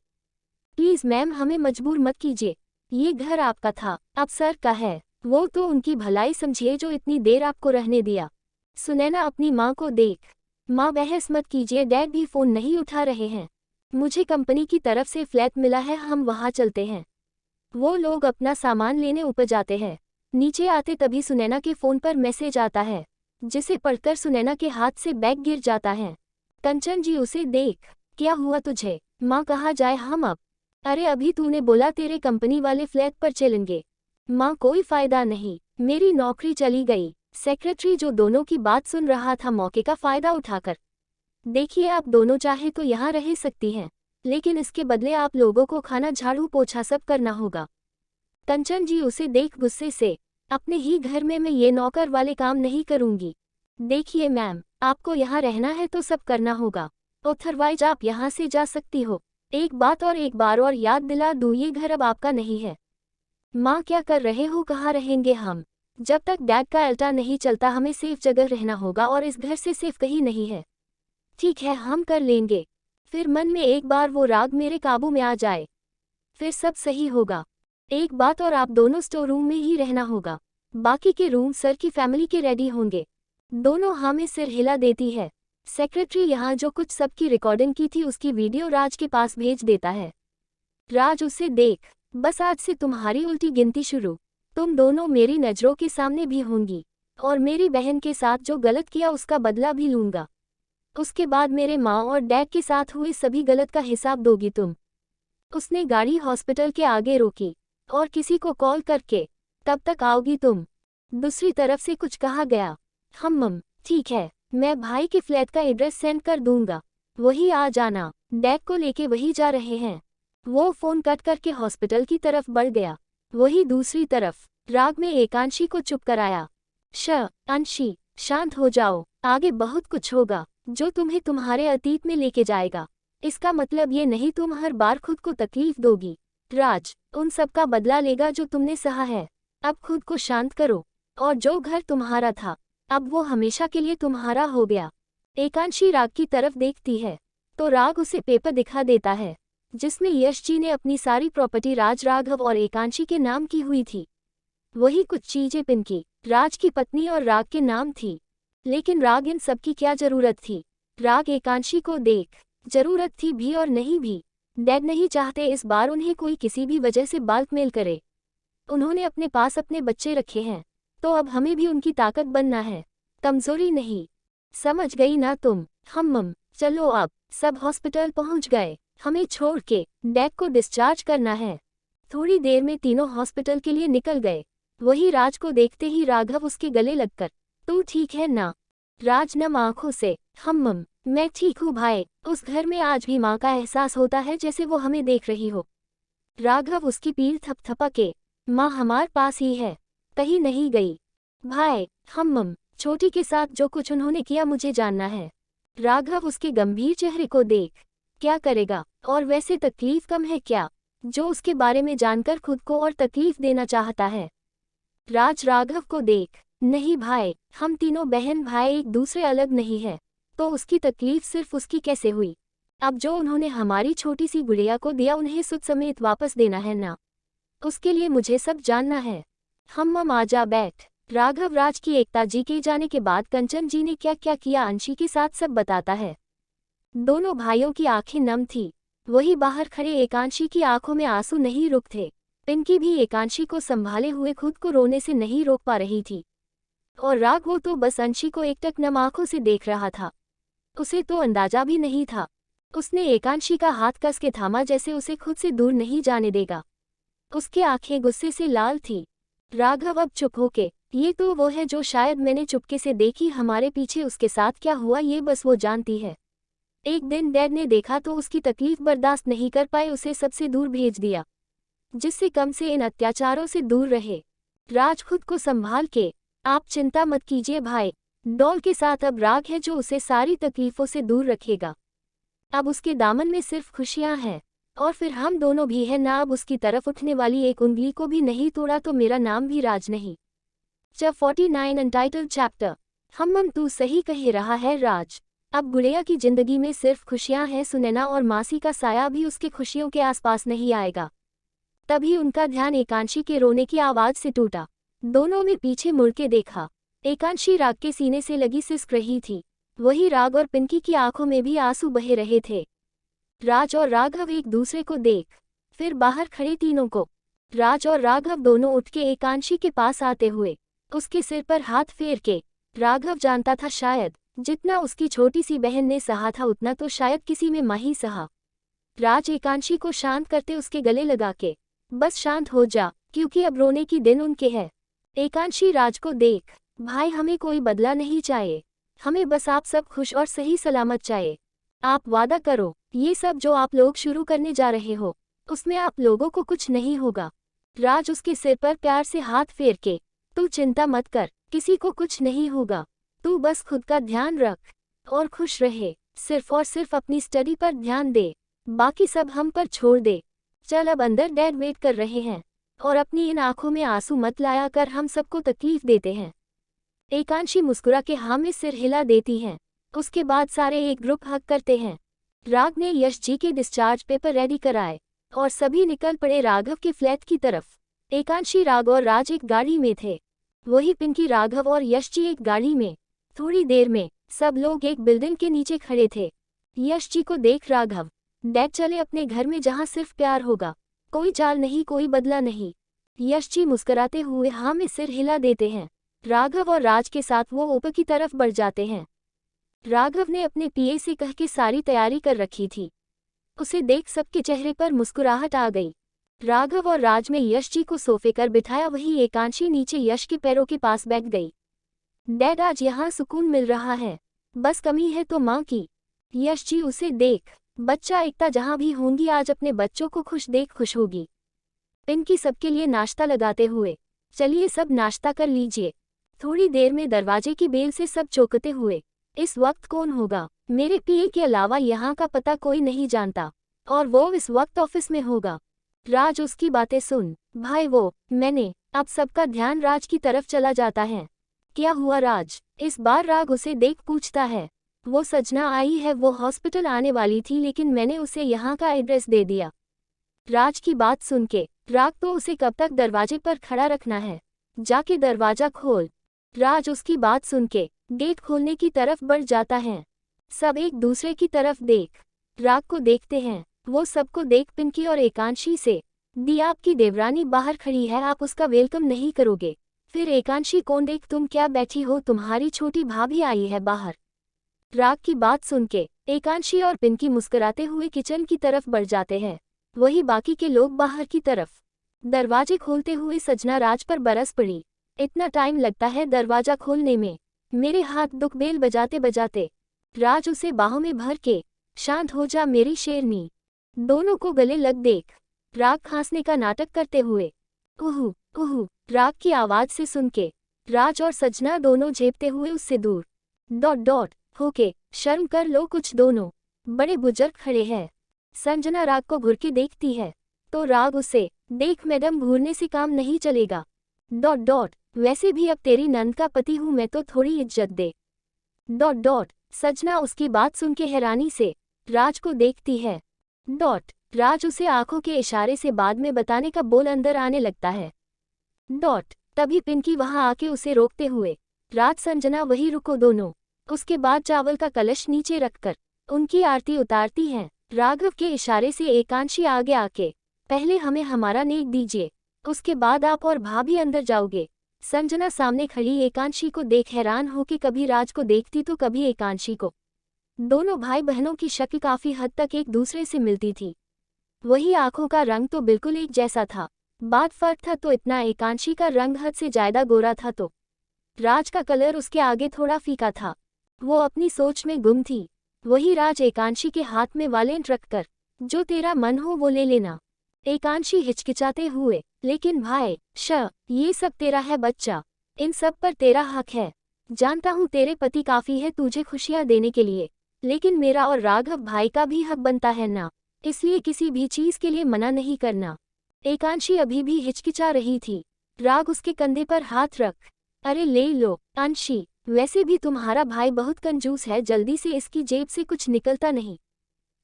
प्लीज मैम हमें मजबूर मत कीजिए, ये घर आपका था, अब सर का है। वो तो उनकी भलाई समझिए जो इतनी देर आपको रहने दिया। सुनैना अपनी माँ को देख, माँ बहस मत कीजिए, डैड भी फोन नहीं उठा रहे हैं। मुझे कंपनी की तरफ से फ्लैट मिला है, हम वहाँ चलते हैं। वो लोग अपना सामान लेने ऊपर जाते हैं। नीचे आते तभी सुनैना के फ़ोन पर मैसेज आता है, जिसे पढ़कर सुनैना के हाथ से बैग गिर जाता है। कंचन जी उसे देख, क्या हुआ तुझे, माँ कहाँ जाए हम अब। अरे अभी तूने बोला तेरे कंपनी वाले फ्लैट पर चलेंगे। माँ कोई फायदा नहीं, मेरी नौकरी चली गई। सेक्रेटरी जो दोनों की बात सुन रहा था मौके का फायदा उठाकर, देखिए आप दोनों चाहे तो यहाँ रह सकती हैं, लेकिन इसके बदले आप लोगों को खाना झाड़ू पोछा सब करना होगा। कंचन जी उसे देख गुस्से से, अपने ही घर में मैं ये नौकर वाले काम नहीं करूंगी। देखिए मैम, आपको यहाँ रहना है तो सब करना होगा, अदरवाइज आप यहाँ से जा सकती हो। एक बात और एक बार और याद दिला दूँ, ये घर अब आपका नहीं है। माँ क्या कर रहे हो, कहाँ रहेंगे हम। जब तक डैड का अल्टा नहीं चलता हमें सेफ जगह रहना होगा, और इस घर से सेफ कहीं नहीं है। ठीक है हम कर लेंगे, फिर मन में एक बार वो राग मेरे काबू में आ जाए, फिर सब सही होगा। एक बात और, आप दोनों स्टोर रूम में ही रहना होगा, बाकी के रूम सर की फैमिली के रेडी होंगे। दोनों हाँ में सिर हिला देती है। सेक्रेटरी यहाँ जो कुछ सबकी रिकॉर्डिंग की थी उसकी वीडियो राज के पास भेज देता है। राज उसे देख, बस आज से तुम्हारी उल्टी गिनती शुरू, तुम दोनों मेरी नज़रों के सामने भी होंगी, और मेरी बहन के साथ जो गलत किया उसका बदला भी लूंगा। उसके बाद मेरे माँ और डैड के साथ हुए सभी गलत का हिसाब दोगी तुम। उसने गाड़ी हॉस्पिटल के आगे रोकी, और किसी को कॉल करके, तब तक आओगी तुम। दूसरी तरफ से कुछ कहा गया, मम ठीक है, मैं भाई के फ्लैट का एड्रेस सेंड कर दूंगा, वही आ जाना। डैड को लेके वही जा रहे हैं। वो फोन कट करके हॉस्पिटल की तरफ बढ़ गया। वही दूसरी तरफ राग में एकांशी को चुप कराया। अंशी शांत हो जाओ, आगे बहुत कुछ होगा जो तुम्हें तुम्हारे अतीत में लेके जाएगा। इसका मतलब ये नहीं तुम हर बार खुद को तकलीफ दोगी। राज उन सब का बदला लेगा जो तुमने सहा है। अब खुद को शांत करो, और जो घर तुम्हारा था अब वो हमेशा के लिए तुम्हारा हो गया। एकांशी राग की तरफ देखती है तो राग उसे पेपर दिखा देता है, जिसमें यश जी ने अपनी सारी प्रॉपर्टी राज, राघव और एकांशी के नाम की हुई थी। वही कुछ चीजें पिंकी, राज की पत्नी और राग के नाम थी, लेकिन राग इन सब की क्या जरूरत थी। राग एकांशी को देख, जरूरत थी भी और नहीं भी। डैड नहीं चाहते इस बार उन्हें कोई किसी भी वजह से ब्लैकमेल करे। उन्होंने अपने पास अपने बच्चे रखे हैं, तो अब हमें भी उनकी ताकत बनना है, कमजोरी नहीं। समझ गई ना तुम। मम चलो अब। सब हॉस्पिटल पहुंच गए, हमें छोड़ के डैड को डिस्चार्ज करना है। थोड़ी देर में तीनों हॉस्पिटल के लिए निकल गए। वही राज को देखते ही राघव उसके गले लगकर, तू ठीक है ना। राज नम आंखों से, मम मैं ठीक हूँ भाई। उस घर में आज भी माँ का एहसास होता है जैसे वो हमें देख रही हो। राघव उसकी पीठ थपथपा के, माँ हमारे पास ही है, कहीं नहीं गई। भाई मम छोटी के साथ जो कुछ उन्होंने किया मुझे जानना है। राघव उसके गंभीर चेहरे को देख, क्या करेगा, और वैसे तकलीफ कम है क्या जो उसके बारे में जानकर खुद को और तकलीफ देना चाहता है। राज राघव को देख, नहीं भाई, हम तीनों बहन भाई एक दूसरे अलग नहीं है, तो उसकी तकलीफ सिर्फ उसकी कैसे हुई। अब जो उन्होंने हमारी छोटी सी गुड़िया को दिया उन्हें सुध समेत वापस देना है ना, उसके लिए मुझे सब जानना है। मम आजा बैठ। राघव राज की एकता जी के जाने के बाद कंचन जी ने क्या क्या किया अंशी के साथ सब बताता है। दोनों भाइयों की आंखें नम थी। वही बाहर खड़े एकांशी की आंखों में आंसू नहीं रुक थे। पिंकी भी एकांशी को संभाले हुए खुद को रोने से नहीं रोक पा रही थी, और राग वो तो बस अंशी को एकटक नम आंखों से देख रहा था। उसे तो अंदाजा भी नहीं था। उसने एकांशी का हाथ कस के थामा जैसे उसे खुद से दूर नहीं जाने देगा। उसकी आंखें गुस्से से लाल थी। राघव अब चुप होके, ये तो वो है जो शायद मैंने चुपके से देखी, हमारे पीछे उसके साथ क्या हुआ ये बस वो जानती है। एक दिन डैड ने देखा तो उसकी तकलीफ बर्दाश्त नहीं कर पाए, उसे सबसे दूर भेज दिया। जिससे कम से इन अत्याचारों से दूर रहे। राज खुद को संभाल के, आप चिंता मत कीजिए भाई, डॉल के साथ अब राग है जो उसे सारी तकलीफों से दूर रखेगा। अब उसके दामन में सिर्फ खुशियां हैं, और फिर हम दोनों भी हैं ना। अब उसकी तरफ उठने वाली एक उंगली को भी नहीं तोड़ा तो मेरा नाम भी राज नहीं। Chapter 49 untitled chapter. तू सही कह रहा है राज। अब गुड़िया की जिंदगी में सिर्फ खुशियां हैं। सुनैना और मासी का साया भी उसके खुशियों के आसपास नहीं आएगा। तभी उनका ध्यान एकांशी के रोने की आवाज से टूटा। दोनों ने पीछे मुड़ के देखा। एकांशी राग के सीने से लगी सिसक रही थी। वही राग और पिंकी की आंखों में भी आंसू बहे रहे थे। राज और राघव एक दूसरे को देख फिर बाहर खड़े तीनों को। राज और राघव दोनों उठ के एकांशी के पास आते हुए उसके सिर पर हाथ फेर के। राघव जानता था शायद जितना उसकी छोटी सी बहन ने सहा था उतना तो शायद किसी में माही सहा। राज एकांशी को शांत करते उसके गले लगा के, बस शांत हो जा, क्योंकि अब रोने की दिन उनके है। एकांशी राज को देख, भाई हमें कोई बदला नहीं चाहिए, हमें बस आप सब खुश और सही सलामत चाहिए। आप वादा करो, ये सब जो आप लोग शुरू करने जा रहे हो उसमें आप लोगों को कुछ नहीं होगा। राज उसके सिर पर प्यार से हाथ फेर के, तू चिंता मत कर, किसी को कुछ नहीं होगा, तू बस खुद का ध्यान रख और खुश रहे। सिर्फ और सिर्फ अपनी स्टडी पर ध्यान दे, बाकी सब हम पर छोड़ दे। चल अब अंदर डैड वेट कर रहे हैं, और अपनी इन आंखों में आंसू मत लाया कर, हम सबको तकलीफ देते हैं। एकांशी मुस्कुरा के हाँ में सिर हिला देती हैं। उसके बाद सारे एक ग्रुप हग करते हैं। राग ने यश जी के डिस्चार्ज पेपर रेडी कराए और सभी निकल पड़े राघव के फ्लैट की तरफ। एकांशी, राग और राज एक गाड़ी में थे, वही पिंकी, राघव और यश जी एक गाड़ी में। थोड़ी देर में सब लोग एक बिल्डिंग के नीचे खड़े थे। यश जी को देख राघव, डैड चले अपने घर में जहाँ सिर्फ प्यार होगा, कोई चाल नहीं, कोई बदला नहीं। यश जी मुस्कुराते हुए हाँ में सिर हिला देते हैं। राघव और राज के साथ वो ऊपर की तरफ बढ़ जाते हैं। राघव ने अपने पीए से कह के सारी तैयारी कर रखी थी। उसे देख सबके चेहरे पर मुस्कुराहट आ गई। राघव और राज में यश जी को सोफे कर बिठाया, वही एकांशी नीचे यश के पैरों के पास बैठ गई। डैड आज यहाँ सुकून मिल रहा है, बस कमी है तो माँ की। यश जी उसे देख, बच्चा एकता जहाँ भी होंगी आज अपने बच्चों को खुश देख खुश होगी। पिंकी सबके लिए नाश्ता लगाते हुए, चलिए सब नाश्ता कर लीजिए। थोड़ी देर में दरवाजे की बेल से सब चौंकते हुए, इस वक्त कौन होगा? मेरे पीए के अलावा यहाँ का पता कोई नहीं जानता, और वो इस वक्त ऑफिस में होगा। राज उसकी बातें सुन, भाई वो मैंने। अब सबका ध्यान राज की तरफ चला जाता है। क्या हुआ राज? इस बार राग उसे देख पूछता है। वो सजना आई है, वो हॉस्पिटल आने वाली थी लेकिन मैंने उसे यहाँ का एड्रेस दे दिया। राज की बात सुन के राग, तो उसे कब तक दरवाजे पर खड़ा रखना है, जाके दरवाजा खोल। राज उसकी बात सुन के गेट खोलने की तरफ बढ़ जाता है। सब एक दूसरे की तरफ देख राग को देखते हैं। वो सबको देख पिंकी और एकांशी से, दी आपकी देवरानी बाहर खड़ी है, आप उसका वेलकम नहीं करोगे? फिर एकांशी, कौन देख तुम क्या बैठी हो, तुम्हारी छोटी भाभी आई है बाहर। राग की बात सुन के एकांशी और पिंकी मुस्कुराते हुए किचन की तरफ बढ़ जाते हैं, वही बाकी के लोग बाहर की तरफ। दरवाजे खोलते हुए सजना राज पर बरस पड़ी। इतना टाइम लगता है दरवाजा खोलने में, मेरे हाथ दुख बेल बजाते बजाते। राज उसे बाहों में भर के, शांत हो जा मेरी शेरनी। दोनों को गले लग देख राग खांसने का नाटक करते हुए, उहू उहू। राग की आवाज से सुन के राज और सजना दोनों झेपते हुए उससे दूर डॉट डॉट होके, शर्म कर लो कुछ, दोनों बड़े बुजुर्ग खड़े हैं। संजना राग को घूर के देखती है तो राग उसे, देख मैडम, घूरने से काम नहीं चलेगा। डॉट डॉट, वैसे भी अब तेरी नंद का पति हूं मैं, तो थोड़ी इज्जत दे। डॉट डॉट, सजना उसकी बात सुन के हैरानी से राज को देखती है। डॉट, राज उसे आंखों के इशारे से बाद में बताने का बोल अंदर आने लगता है। डॉट, तभी पिंकी वहां आके उसे रोकते हुए, राज संजना वही रुको दोनों। उसके बाद चावल का कलश नीचे रखकर उनकी आरती उतारती हैं। राघव के इशारे से एकांशी आगे आके, पहले हमें हमारा नेक दीजिए, उसके बाद आप और भाभी अंदर जाओगे। संजना सामने खड़ी एकांशी को देख हैरान हो कि कभी राज को देखती तो कभी एकांशी को। दोनों भाई बहनों की शक्ल काफी हद तक एक दूसरे से मिलती थी, वही आंखों का रंग तो बिल्कुल एक जैसा था। बात फर्क था तो इतना, एकांशी का रंग हद से ज्यादा गोरा था तो राज का कलर उसके आगे थोड़ा फीका था। वो अपनी सोच में गुम थी। वही राज एकांशी के हाथ में वालेंट रखकर, जो तेरा मन हो वो ले लेना। एकांशी हिचकिचाते हुए, लेकिन भाई ये सब तेरा है बच्चा, इन सब पर तेरा हक है। जानता हूँ तेरे पति काफी है तुझे खुशियाँ देने के लिए, लेकिन मेरा और राघव भाई का भी हक बनता है ना, इसलिए किसी भी चीज के लिए मना नहीं करना। एकांशी अभी भी हिचकिचा रही थी। राग उसके कंधे पर हाथ रख, अरे ले लो अंशी, वैसे भी तुम्हारा भाई बहुत कंजूस है, जल्दी से इसकी जेब से कुछ निकलता नहीं।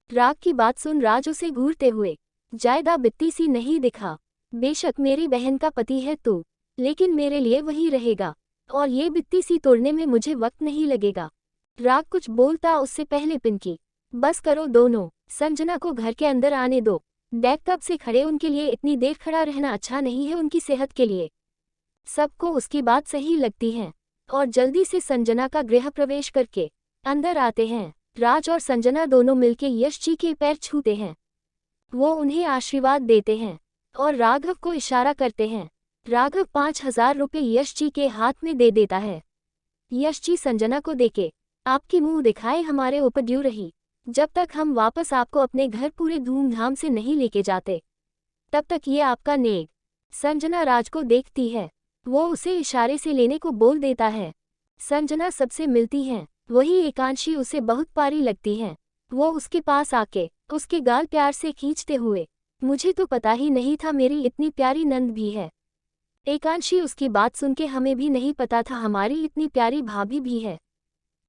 राग की बात सुन राज उसे घूरते हुए, जायदा बित्ती सी नहीं दिखा, बेशक मेरी बहन का पति है तू, लेकिन मेरे लिए वही रहेगा, और ये बित्ती सी तोड़ने में मुझे वक्त नहीं लगेगा। राग कुछ बोलता उससे पहले पिंकी, बस करो दोनों, संजना को घर के अंदर आने दो। डैड कब से खड़े, उनके लिए इतनी देर खड़ा रहना अच्छा नहीं है उनकी सेहत के लिए। सबको उसकी बात सही लगती है, और जल्दी से संजना का गृह प्रवेश करके अंदर आते हैं। राज और संजना दोनों मिलके यश जी के पैर छूते हैं। वो उन्हें आशीर्वाद देते हैं और राघव को इशारा करते हैं। राघव 5,000 रुपये यश जी के हाथ में दे देता है। यश जी संजना को देके, आपकी मुंह दिखाए हमारे ऊपर ड्यू रही, जब तक हम वापस आपको अपने घर पूरे धूमधाम से नहीं लेके जाते, तब तक ये आपका नेग। संजना राज को देखती है, वो उसे इशारे से लेने को बोल देता है। संजना सबसे मिलती है, वही एकांशी उसे बहुत प्यारी लगती है। वो उसके पास आके उसके गाल प्यार से खींचते हुए, मुझे तो पता ही नहीं था मेरी इतनी प्यारी नंद भी है। एकांशी उसकी बात सुन के, हमें भी नहीं पता था हमारी इतनी प्यारी भाभी भी है।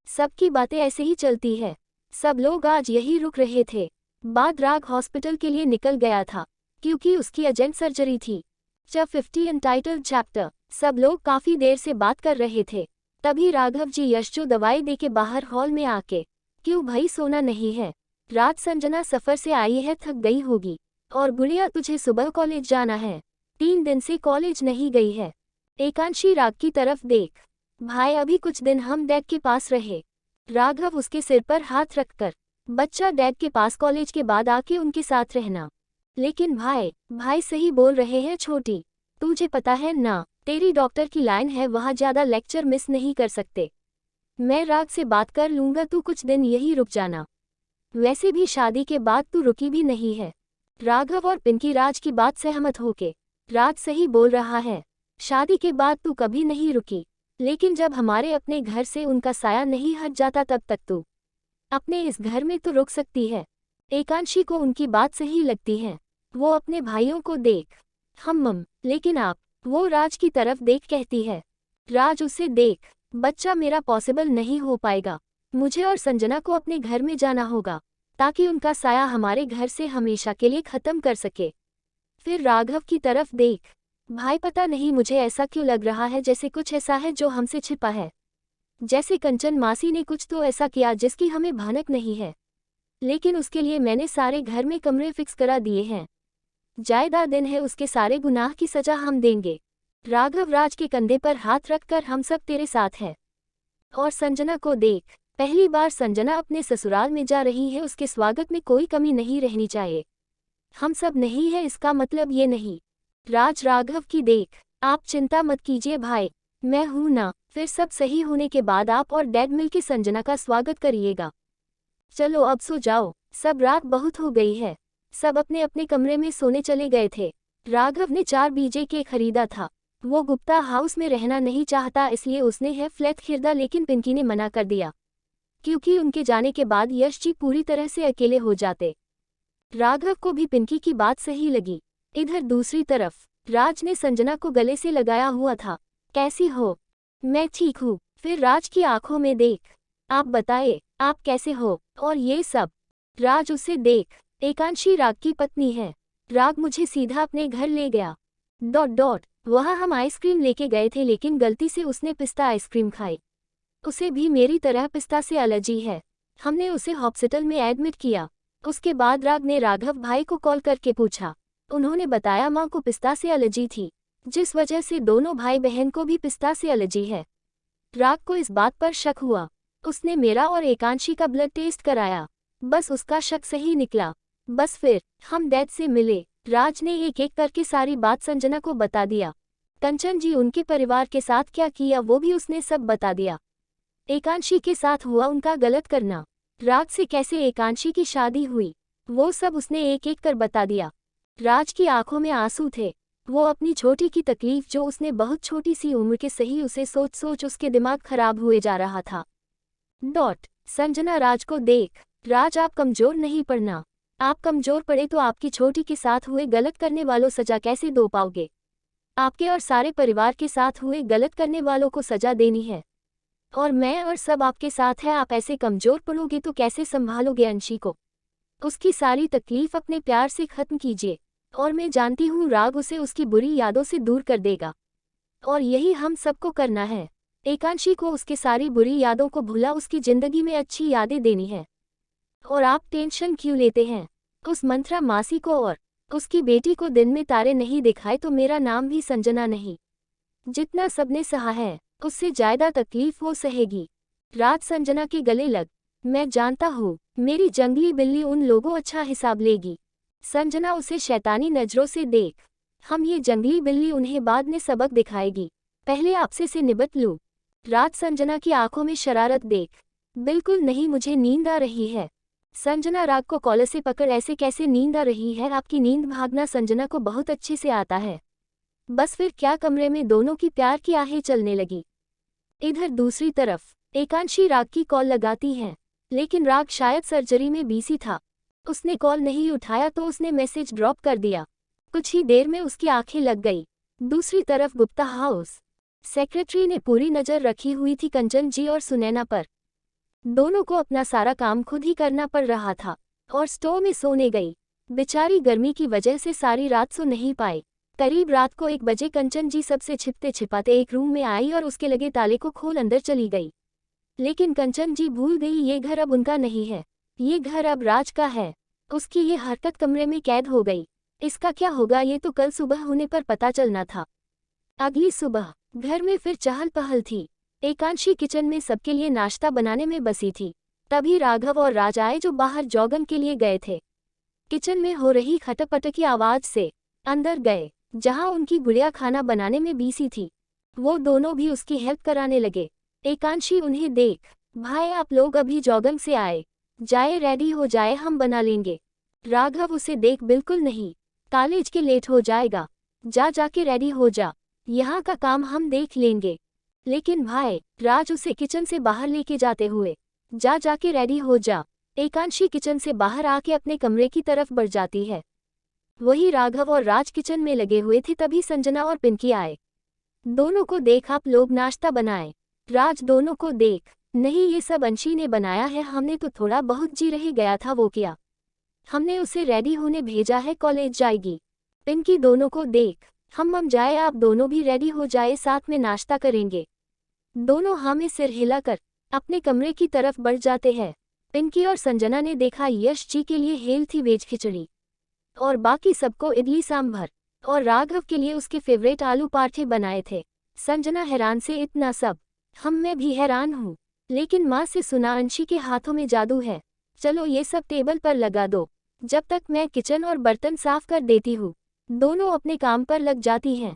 सबकी बातें ऐसे ही चलती है। सब लोग आज यही रुक रहे थे। बाद राग हॉस्पिटल के लिए निकल गया था, क्योंकि उसकी अर्जेंट सर्जरी थी। Chapter 50 untitled chapter. सब लोग काफी देर से बात कर रहे थे, तभी राघव जी यश जो दवाई देके बाहर हॉल में आके, क्यों भाई सोना नहीं है? रात संजना सफर से आई है, थक गई होगी, और गुड़िया तुझे सुबह कॉलेज जाना है, 3 दिन से कॉलेज नहीं गई है। एकांशी राग की तरफ देख, भाई अभी कुछ दिन हम डैड के पास रहे। राघव उसके सिर पर हाथ रखकर, बच्चा डैड के पास कॉलेज के बाद आके उनके साथ रहना। लेकिन भाई सही बोल रहे हैं छोटी, तुझे पता है ना तेरी डॉक्टर की लाइन है, वहाँ ज्यादा लेक्चर मिस नहीं कर सकते। मैं राग से बात कर लूंगा, तू कुछ दिन यही रुक जाना, वैसे भी शादी के बाद तू रुकी भी नहीं है। राघव और पिंकी राज की बात सहमत होके, राज सही बोल रहा है, शादी के बाद तू कभी नहीं रुकी, लेकिन जब हमारे अपने घर से उनका साया नहीं हट जाता तब तक तू अपने इस घर में तो रुक सकती है। एकांशी को उनकी बात सही लगती है। वो अपने भाइयों को देख, हम लेकिन आप, वो राज की तरफ देख कहती है। राज उसे देख, बच्चा मेरा पॉसिबल नहीं हो पाएगा, मुझे और संजना को अपने घर में जाना होगा, ताकि उनका साया हमारे घर से हमेशा के लिए खत्म कर सके। फिर राघव की तरफ देख, भाई पता नहीं मुझे ऐसा क्यों लग रहा है जैसे कुछ ऐसा है जो हमसे छिपा है, जैसे कंचन मासी ने कुछ तो ऐसा किया जिसकी हमें भनक नहीं है, लेकिन उसके लिए मैंने सारे घर में कमरे फिक्स करा दिए हैं। जायदा दिन है, उसके सारे गुनाह की सजा हम देंगे। राघव राज के कंधे पर हाथ रखकर, हम सब तेरे साथ है। और संजना को देख, पहली बार संजना अपने ससुराल में जा रही है, उसके स्वागत में कोई कमी नहीं रहनी चाहिए। हम सब नहीं है इसका मतलब ये नहीं। राज राघव की देख, आप चिंता मत कीजिए भाई, मैं हूं ना, फिर सब सही होने के बाद आप और डैड मिलके संजना का स्वागत करिएगा। चलो अब सो जाओ, सब रात बहुत हो गई है। सब अपने अपने कमरे में सोने चले गए थे। राघव ने 4 बीजे के खरीदा था, वो गुप्ता हाउस में रहना नहीं चाहता, इसलिए उसने है फ्लैट खरीदा, लेकिन पिंकी ने मना कर दिया, क्योंकि उनके जाने के बाद यश जी पूरी तरह से अकेले हो जाते। राघव को भी पिंकी की बात सही लगी। इधर दूसरी तरफ राज ने संजना को गले से लगाया हुआ था। कैसी हो? मैं ठीक हूँ। फिर राज की आंखों में देख, आप बताए आप कैसे हो? और ये सब? राज उसे देख, एकांशी राग की पत्नी है। राग मुझे सीधा अपने घर ले गया। ... वहाँ हम आइसक्रीम लेके गए थे, लेकिन गलती से उसने पिस्ता आइसक्रीम खाई। उसे भी मेरी तरह पिस्ता से एलर्जी है। हमने उसे हॉस्पिटल में एडमिट किया। उसके बाद राग ने राघव भाई को कॉल करके पूछा, उन्होंने बताया मां को पिस्ता से एलर्जी थी, जिस वजह से दोनों भाई बहन को भी पिस्ता से एलर्जी है। राग को इस बात पर शक हुआ। उसने मेरा और एकांशी का ब्लड टेस्ट कराया, बस उसका शक सही निकला। बस फिर हम डैड से मिले। राज ने एक एक करके सारी बात संजना को बता दिया। कंचन जी उनके परिवार के साथ क्या किया वो भी उसने सब बता दिया। एकांशी के साथ हुआ उनका गलत करना, राग से कैसे एकांशी की शादी हुई, वो सब उसने एक एक कर बता दिया। राज की आंखों में आंसू थे। वो अपनी छोटी की तकलीफ जो उसने बहुत छोटी सी उम्र के सही उसे सोच सोच उसके दिमाग खराब हुए जा रहा था। संजना राज को देख। राज, आप कमजोर नहीं पड़ना। आप कमजोर पड़े तो आपकी छोटी के साथ हुए गलत करने वालों सजा कैसे दो पाओगे? आपके और सारे परिवार के साथ हुए गलत करने वालों को सजा देनी है, और मैं और सब आपके साथ है। आप ऐसे कमजोर पड़ोगे तो कैसे संभालोगे अंशी को? उसकी सारी तकलीफ अपने प्यार से खत्म कीजिए, और मैं जानती हूँ राग उसे उसकी बुरी यादों से दूर कर देगा, और यही हम सबको करना है। एकांशी को उसके सारी बुरी यादों को भुला उसकी जिंदगी में अच्छी यादें देनी है। और आप टेंशन क्यों लेते हैं? उस मंत्रा मासी को और उसकी बेटी को दिन में तारे नहीं दिखाए तो मेरा नाम भी संजना नहीं। जितना सबने सहा है उससे ज्यादा तकलीफ वो सहेगी। रात संजना के गले लग। मैं जानता हूँ मेरी जंगली बिल्ली उन लोगों अच्छा हिसाब लेगी। संजना उसे शैतानी नजरों से देख। हम ये जंगली बिल्ली उन्हें बाद में सबक दिखाएगी, पहले आपसे से निबट लूं। रात संजना की आंखों में शरारत देख। बिल्कुल नहीं, मुझे नींद आ रही है। संजना राग को कॉलर से पकड़। ऐसे कैसे नींद आ रही है? आपकी नींद भागना संजना को बहुत अच्छे से आता है। बस फिर क्या? कमरे में दोनों की प्यार की आहें चलने लगी। इधर दूसरी तरफ एकांशी राग की कॉल लगाती है, लेकिन राग शायद सर्जरी में बिजी था। उसने कॉल नहीं उठाया तो उसने मैसेज ड्रॉप कर दिया। कुछ ही देर में उसकी आंखें लग गई। दूसरी तरफ गुप्ता हाउस सेक्रेटरी ने पूरी नज़र रखी हुई थी कंचन जी और सुनैना पर। दोनों को अपना सारा काम खुद ही करना पड़ रहा था, और स्टोव में सोने गई। बेचारी गर्मी की वजह से सारी रात सो नहीं पाई। करीब रात को 1 बजे कंचन जी सबसे छिपते छिपाते एक रूम में आई और उसके लगे ताले को खोल अंदर चली गई। लेकिन कंचन जी भूल गई ये घर अब उनका नहीं है, ये घर अब राज का है। उसकी ये हरकत कमरे में कैद हो गई। इसका क्या होगा ये तो कल सुबह होने पर पता चलना था। अगली सुबह घर में फिर चहल पहल थी। एकांशी किचन में सबके लिए नाश्ता बनाने में बसी थी। तभी राघव और राज आए जो बाहर जॉगिंग के लिए गए थे। किचन में हो रही खटपट की आवाज से अंदर गए, जहां उनकी गुड़िया खाना बनाने में बिजी थी। वो दोनों भी उसकी हेल्प कराने लगे। एकांशी उन्हें देख, भाई आप लोग अभी जॉगिंग से आए, जाए रेडी हो जाए, हम बना लेंगे। राघव उसे देख, बिल्कुल नहीं, कॉलेज के लेट हो जाएगा, जाके रेडी हो जा, यहाँ का काम हम देख लेंगे। लेकिन भाई, राज उसे किचन से बाहर लेके जाते हुए, जाके रेडी हो जा। एकांशी किचन से बाहर आके अपने कमरे की तरफ बढ़ जाती है। वही राघव और राज किचन में लगे हुए थे तभी संजना और पिंकी आए। दोनों को देख, आप लोग नाश्ता बनाए। राज दोनों को देख, नहीं ये सब अंशी ने बनाया है, हमने तो थोड़ा बहुत जी रह गया था वो किया, हमने उसे रेडी होने भेजा है, कॉलेज जाएगी। पिंकी दोनों को देख, हम जाए, आप दोनों भी रेडी हो जाए, साथ में नाश्ता करेंगे। दोनों हमें सिर हिलाकर अपने कमरे की तरफ बढ़ जाते हैं। पिंकी और संजना ने देखा यश जी के लिए हेल्थी वेज खिचड़ी और बाकी सबको इडली सांभर, और राघव के लिए उसके फेवरेट आलू पराठे बनाए थे। संजना हैरान से, इतना सब? मैं भी हैरान हूँ, लेकिन माँ से सुना अंशी के हाथों में जादू है। चलो ये सब टेबल पर लगा दो, जब तक मैं किचन और बर्तन साफ कर देती हूँ। दोनों अपने काम पर लग जाती हैं।